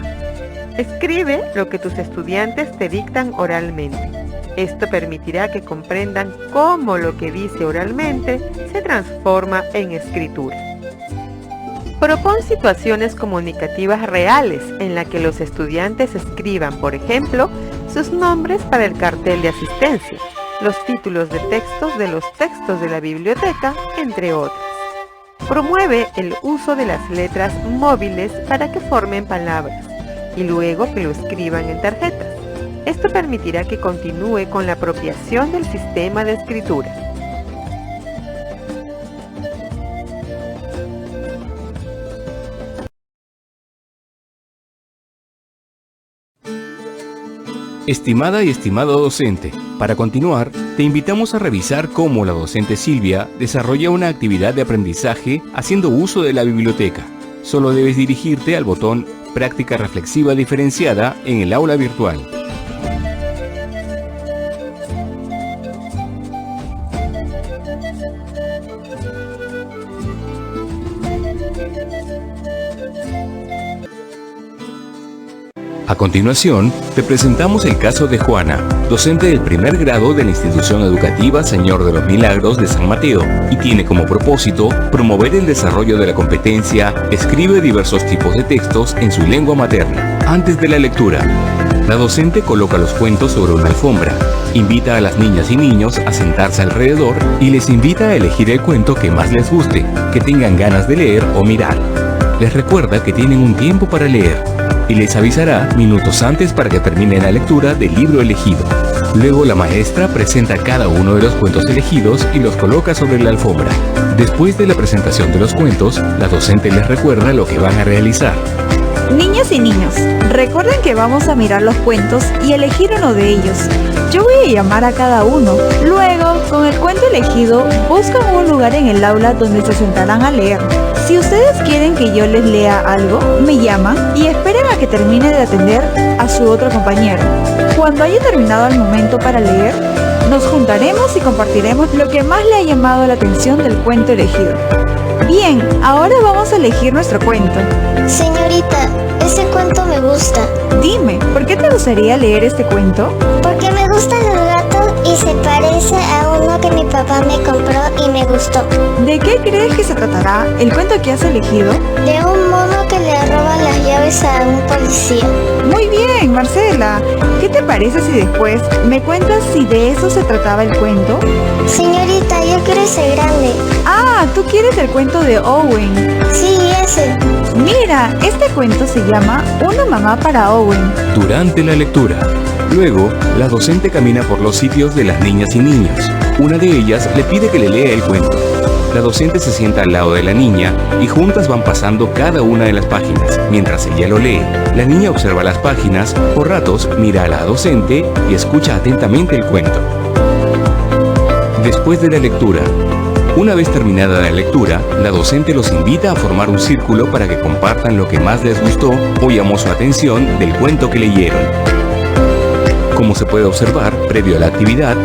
Escribe lo que tus estudiantes te dictan oralmente. Esto permitirá que comprendan cómo lo que dice oralmente se transforma en escritura. Propon situaciones comunicativas reales en las que los estudiantes escriban, por ejemplo, sus nombres para el cartel de asistencia, los títulos de textos de los textos de la biblioteca, entre otros. Promueve el uso de las letras móviles para que formen palabras y luego que lo escriban en tarjetas. Esto permitirá que continúe con la apropiación del sistema de escritura. Estimada y estimado docente, para continuar, te invitamos a revisar cómo la docente Silvia desarrolla una actividad de aprendizaje haciendo uso de la biblioteca. Solo debes dirigirte al botón Práctica Reflexiva Diferenciada en el aula virtual. A continuación, te presentamos el caso de Juana, docente del primer grado de la institución educativa Señor de los Milagros de San Mateo, y tiene como propósito promover el desarrollo de la competencia Escribe diversos tipos de textos en su lengua materna. Antes de la lectura, la docente coloca los cuentos sobre una alfombra, invita a las niñas y niños a sentarse alrededor y les invita a elegir el cuento que más les guste, que tengan ganas de leer o mirar. Les recuerda que tienen un tiempo para leer y les avisará minutos antes para que terminen la lectura del libro elegido. Luego la maestra presenta cada uno de los cuentos elegidos y los coloca sobre la alfombra. Después de la presentación de los cuentos, la docente les recuerda lo que van a realizar. Niñas y niños, recuerden que vamos a mirar los cuentos y elegir uno de ellos. Yo voy a llamar a cada uno. Luego, con el cuento elegido, buscan un lugar en el aula donde se sentarán a leer. Si ustedes quieren que yo les lea algo, me llaman y esperen a que termine de atender a su otro compañero. Cuando haya terminado el momento para leer, nos juntaremos y compartiremos lo que más le ha llamado la atención del cuento elegido. Bien, ahora vamos a elegir nuestro cuento. Señorita, ese cuento me gusta. Dime, ¿por qué te gustaría leer este cuento? Porque me gustan los gatos y se parece a uno que mi papá me compró y me gustó. ¿De qué crees que se tratará el cuento que has elegido? De un mono que le roba las llaves a un policía. Muy bien, Marcela. ¿Qué te parece si después me cuentas si de eso se trataba el cuento? Señorita, yo quiero ser grande. Ah, ¿tú quieres el cuento de Owen? Sí, ese. Mira, este cuento se llama Una mamá para Owen. Durante la lectura. Luego, la docente camina por los sitios de las niñas y niños. Una de ellas le pide que le lea el cuento. La docente se sienta al lado de la niña y juntas van pasando cada una de las páginas. Mientras ella lo lee, la niña observa las páginas, por ratos mira a la docente y escucha atentamente el cuento. Después de la lectura. Una vez terminada la lectura, la docente los invita a formar un círculo para que compartan lo que más les gustó o llamó su atención del cuento que leyeron. Como se puede observar, previo a la actividad,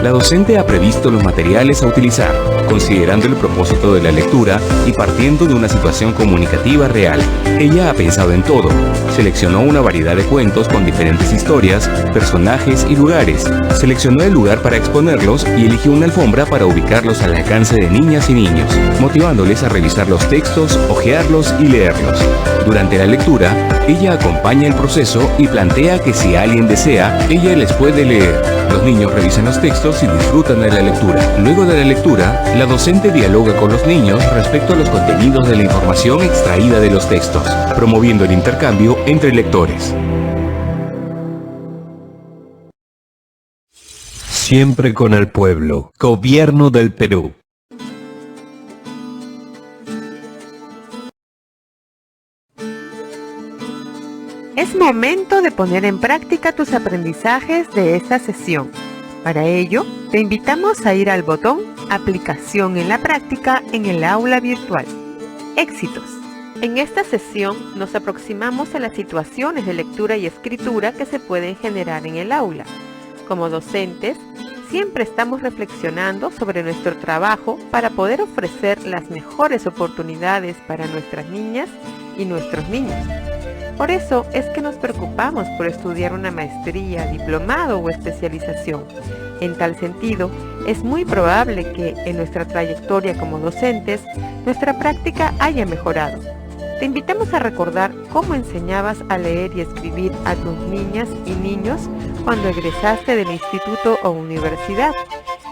la docente ha previsto los materiales a utilizar, considerando el propósito de la lectura y partiendo de una situación comunicativa real. Ella ha pensado en todo. Seleccionó una variedad de cuentos con diferentes historias, personajes y lugares. Seleccionó el lugar para exponerlos y eligió una alfombra para ubicarlos al alcance de niñas y niños, motivándoles a revisar los textos, hojearlos y leerlos. Durante la lectura, ella acompaña el proceso y plantea que si alguien desea, ella les puede leer. Los niños revisan los textos y disfrutan de la lectura. Luego de la lectura, la docente dialoga con los niños respecto a los contenidos de la información extraída de los textos, promoviendo el intercambio entre lectores. Siempre con el pueblo. Gobierno del Perú. Es momento de poner en práctica tus aprendizajes de esta sesión. Para ello, te invitamos a ir al botón Aplicación en la práctica en el aula virtual. ¡Éxitos! En esta sesión nos aproximamos a las situaciones de lectura y escritura que se pueden generar en el aula. Como docentes, siempre estamos reflexionando sobre nuestro trabajo para poder ofrecer las mejores oportunidades para nuestras niñas y nuestros niños. Por eso es que nos preocupamos por estudiar una maestría, diplomado o especialización. En tal sentido, es muy probable que en nuestra trayectoria como docentes, nuestra práctica haya mejorado. Te invitamos a recordar cómo enseñabas a leer y escribir a tus niñas y niños cuando egresaste del instituto o universidad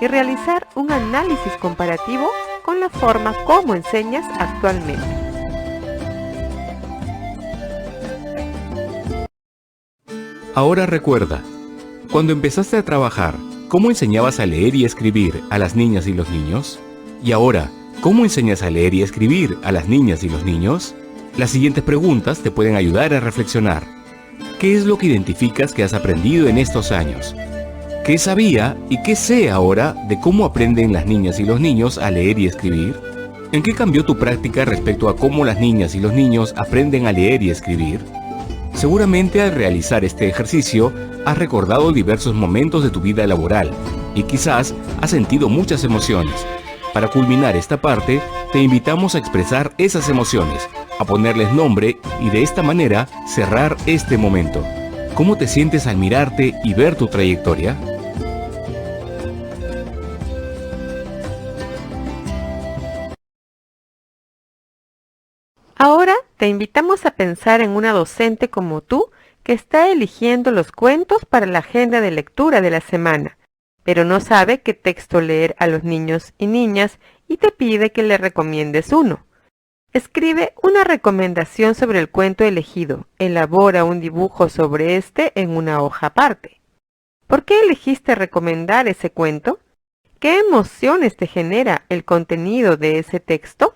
y realizar un análisis comparativo con la forma como enseñas actualmente. Ahora recuerda, cuando empezaste a trabajar, ¿cómo enseñabas a leer y escribir a las niñas y los niños? Y ahora, ¿cómo enseñas a leer y escribir a las niñas y los niños? Las siguientes preguntas te pueden ayudar a reflexionar. ¿Qué es lo que identificas que has aprendido en estos años? ¿Qué sabía y qué sé ahora de cómo aprenden las niñas y los niños a leer y escribir? ¿En qué cambió tu práctica respecto a cómo las niñas y los niños aprenden a leer y escribir? Seguramente al realizar este ejercicio has recordado diversos momentos de tu vida laboral y quizás has sentido muchas emociones. Para culminar esta parte, te invitamos a expresar esas emociones, a ponerles nombre y de esta manera cerrar este momento. ¿Cómo te sientes al mirarte y ver tu trayectoria? Ahora te invitamos a pensar en una docente como tú que está eligiendo los cuentos para la agenda de lectura de la semana, pero no sabe qué texto leer a los niños y niñas y te pide que le recomiendes uno. Escribe una recomendación sobre el cuento elegido. Elabora un dibujo sobre este en una hoja aparte. ¿Por qué elegiste recomendar ese cuento? ¿Qué emociones te genera el contenido de ese texto?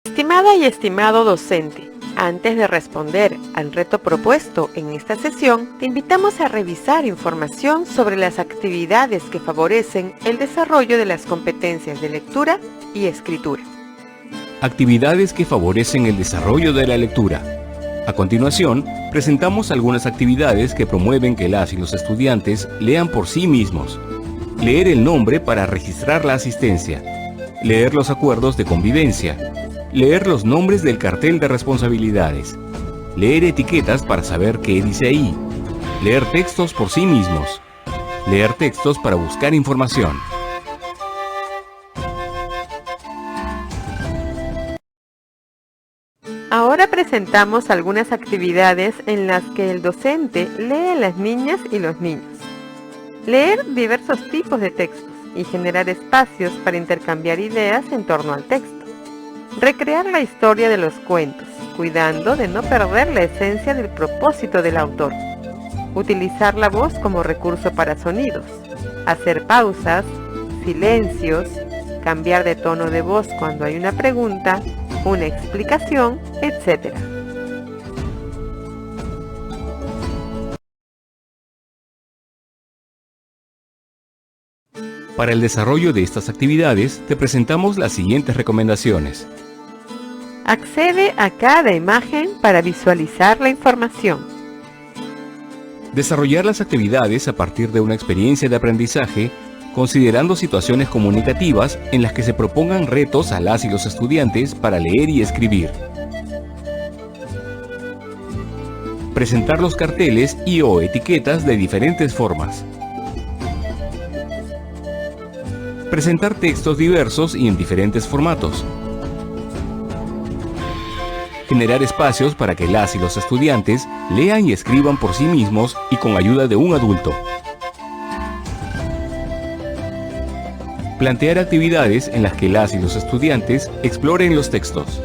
Estimada y estimado docente, antes de responder al reto propuesto en esta sesión, te invitamos a revisar información sobre las actividades que favorecen el desarrollo de las competencias de lectura y escritura. Actividades que favorecen el desarrollo de la lectura. A continuación, presentamos algunas actividades que promueven que las y los estudiantes lean por sí mismos. Leer el nombre para registrar la asistencia. Leer los acuerdos de convivencia. Leer los nombres del cartel de responsabilidades. Leer etiquetas para saber qué dice ahí. Leer textos por sí mismos. Leer textos para buscar información. Ahora presentamos algunas actividades en las que el docente lee a las niñas y los niños. Leer diversos tipos de textos y generar espacios para intercambiar ideas en torno al texto. Recrear la historia de los cuentos, cuidando de no perder la esencia del propósito del autor. Utilizar la voz como recurso para sonidos. Hacer pausas, silencios, cambiar de tono de voz cuando hay una pregunta, una explicación, etc. Para el desarrollo de estas actividades, te presentamos las siguientes recomendaciones. Accede a cada imagen para visualizar la información. Desarrollar las actividades a partir de una experiencia de aprendizaje, considerando situaciones comunicativas en las que se propongan retos a las y los estudiantes para leer y escribir. Presentar los carteles y/o etiquetas de diferentes formas. Presentar textos diversos y en diferentes formatos. Generar espacios para que las y los estudiantes lean y escriban por sí mismos y con ayuda de un adulto. Plantear actividades en las que las y los estudiantes exploren los textos.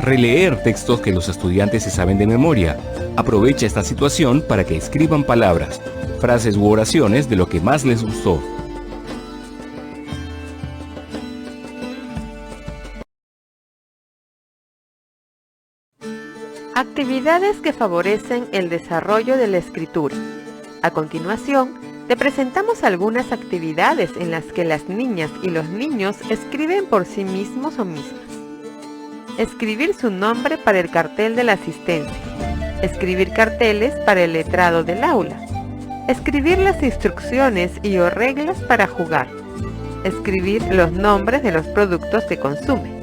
Releer textos que los estudiantes se saben de memoria. Aprovecha esta situación para que escriban palabras, frases u oraciones de lo que más les gustó. Actividades que favorecen el desarrollo de la escritura. A continuación, te presentamos algunas actividades en las que las niñas y los niños escriben por sí mismos o mismas. Escribir su nombre para el cartel de la asistencia. Escribir carteles para el letrado del aula. Escribir las instrucciones y o reglas para jugar. Escribir los nombres de los productos que consume.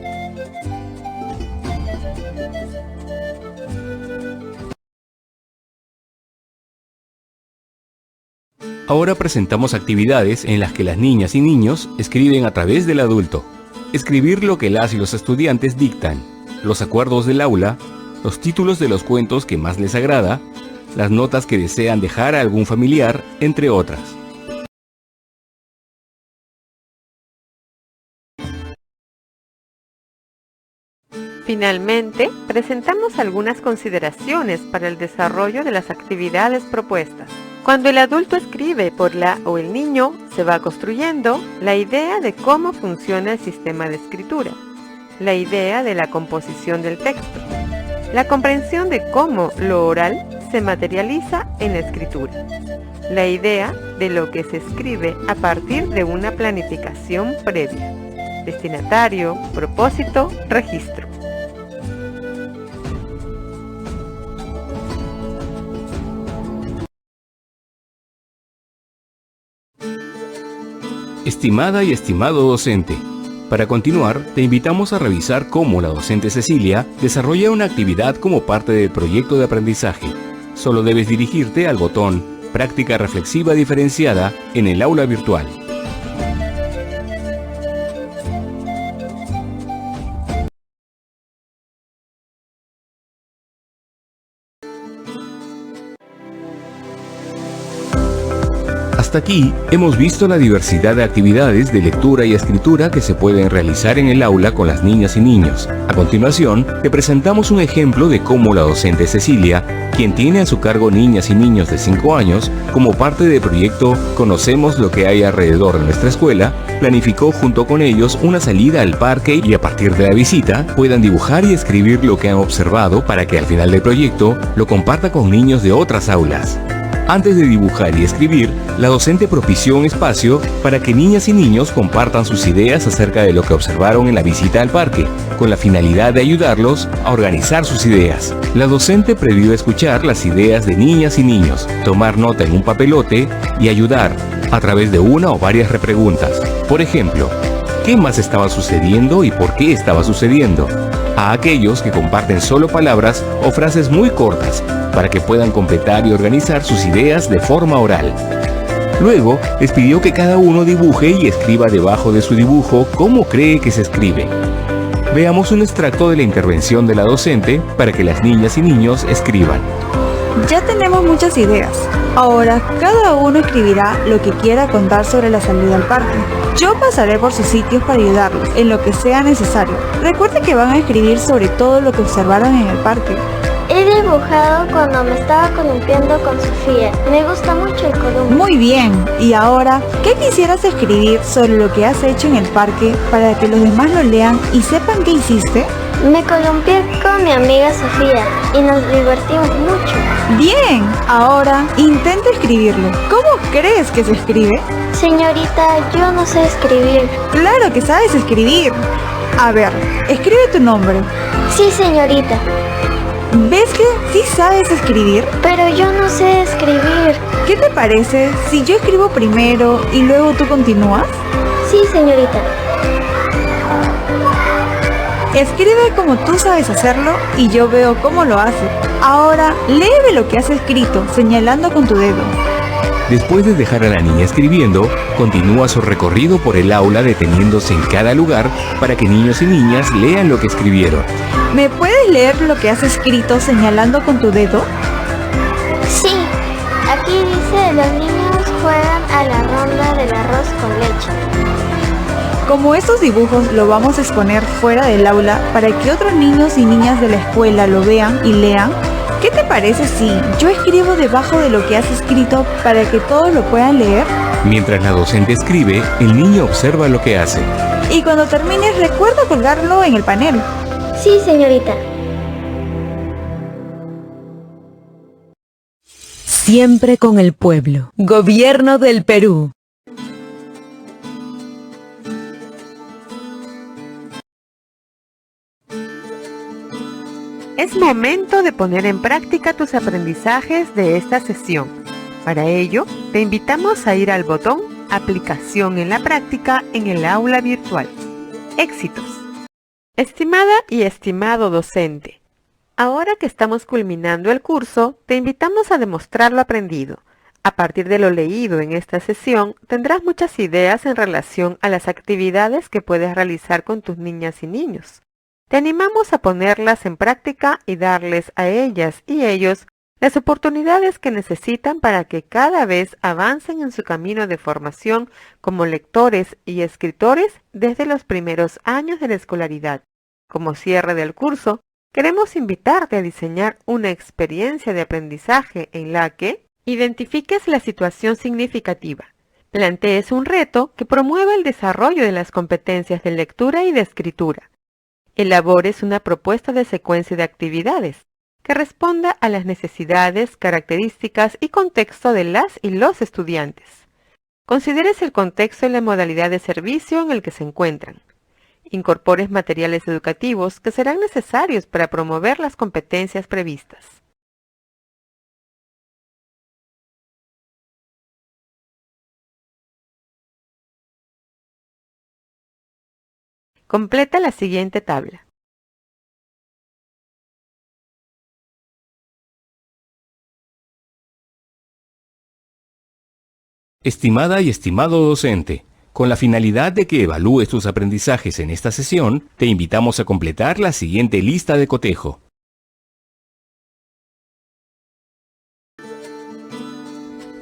Ahora presentamos actividades en las que las niñas y niños escriben a través del adulto. Escribir lo que las y los estudiantes dictan, los acuerdos del aula, los títulos de los cuentos que más les agrada, las notas que desean dejar a algún familiar, entre otras. Finalmente, presentamos algunas consideraciones para el desarrollo de las actividades propuestas. Cuando el adulto escribe por la o el niño, se va construyendo la idea de cómo funciona el sistema de escritura, la idea de la composición del texto, la comprensión de cómo lo oral se materializa en la escritura, la idea de lo que se escribe a partir de una planificación previa, destinatario, propósito, registro. Estimada y estimado docente, para continuar, te invitamos a revisar cómo la docente Cecilia desarrolla una actividad como parte del proyecto de aprendizaje. Solo debes dirigirte al botón Práctica Reflexiva Diferenciada en el aula virtual. Hasta aquí hemos visto la diversidad de actividades de lectura y escritura que se pueden realizar en el aula con las niñas y niños. A continuación, te presentamos un ejemplo de cómo la docente Cecilia, quien tiene a su cargo niñas y niños de 5 años, como parte del proyecto Conocemos lo que hay alrededor de nuestra escuela, planificó junto con ellos una salida al parque y a partir de la visita puedan dibujar y escribir lo que han observado para que al final del proyecto lo comparta con niños de otras aulas. Antes de dibujar y escribir, la docente propició un espacio para que niñas y niños compartan sus ideas acerca de lo que observaron en la visita al parque, con la finalidad de ayudarlos a organizar sus ideas. La docente previó escuchar las ideas de niñas y niños, tomar nota en un papelote y ayudar a través de una o varias repreguntas. Por ejemplo, ¿qué más estaba sucediendo y por qué estaba sucediendo? A aquellos que comparten solo palabras o frases muy cortas, para que puedan completar y organizar sus ideas de forma oral. Luego, les pidió que cada uno dibuje y escriba debajo de su dibujo cómo cree que se escribe. Veamos un extracto de la intervención de la docente para que las niñas y niños escriban. Ya tenemos muchas ideas. Ahora, cada uno escribirá lo que quiera contar sobre la salida al parque. Yo pasaré por sus sitios para ayudarlos en lo que sea necesario. Recuerden que van a escribir sobre todo lo que observaron en el parque. He dibujado cuando me estaba columpiando con Sofía. Me gusta mucho el columpio. Muy bien. Y ahora, ¿qué quisieras escribir sobre lo que has hecho en el parque para que los demás lo lean y sepan qué hiciste? Me columpié con mi amiga Sofía y nos divertimos mucho. Bien. Ahora, intenta escribirlo. ¿Cómo crees que se escribe? Señorita, yo no sé escribir. Claro que sabes escribir. A ver, escribe tu nombre. Sí, señorita. ¿Ves que sí sabes escribir? Pero yo no sé escribir. ¿Qué te parece si yo escribo primero y luego tú continúas? Sí, señorita. Escribe como tú sabes hacerlo y yo veo cómo lo haces. Ahora, léeme lo que has escrito, señalando con tu dedo. Después de dejar a la niña escribiendo, continúa su recorrido por el aula deteniéndose en cada lugar para que niños y niñas lean lo que escribieron. ¿Me puedes leer lo que has escrito señalando con tu dedo? Sí, aquí dice: los niños juegan a la ronda del arroz con leche. Como estos dibujos lo vamos a exponer fuera del aula para que otros niños y niñas de la escuela lo vean y lean, ¿qué te parece si yo escribo debajo de lo que has escrito para que todos lo puedan leer? Mientras la docente escribe, el niño observa lo que hace. Y cuando termines, recuerda colgarlo en el panel. Sí, señorita. Siempre con el pueblo. Gobierno del Perú. Es momento de poner en práctica tus aprendizajes de esta sesión. Para ello, te invitamos a ir al botón Aplicación en la práctica en el aula virtual. ¡Éxitos! Estimada y estimado docente, ahora que estamos culminando el curso, te invitamos a demostrar lo aprendido. A partir de lo leído en esta sesión, tendrás muchas ideas en relación a las actividades que puedes realizar con tus niñas y niños. Te animamos a ponerlas en práctica y darles a ellas y ellos las oportunidades que necesitan para que cada vez avancen en su camino de formación como lectores y escritores desde los primeros años de la escolaridad. Como cierre del curso, queremos invitarte a diseñar una experiencia de aprendizaje en la que identifiques la situación significativa, plantees un reto que promueva el desarrollo de las competencias de lectura y de escritura, elabores una propuesta de secuencia de actividades que responda a las necesidades, características y contexto de las y los estudiantes. Consideres el contexto y la modalidad de servicio en el que se encuentran. Incorpores materiales educativos que serán necesarios para promover las competencias previstas. Completa la siguiente tabla. Estimada y estimado docente, con la finalidad de que evalúes tus aprendizajes en esta sesión, te invitamos a completar la siguiente lista de cotejo.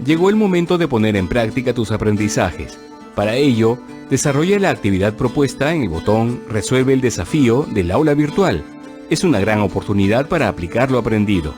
Llegó el momento de poner en práctica tus aprendizajes. Para ello, desarrolla la actividad propuesta en el botón Resuelve el desafío del aula virtual. Es una gran oportunidad para aplicar lo aprendido.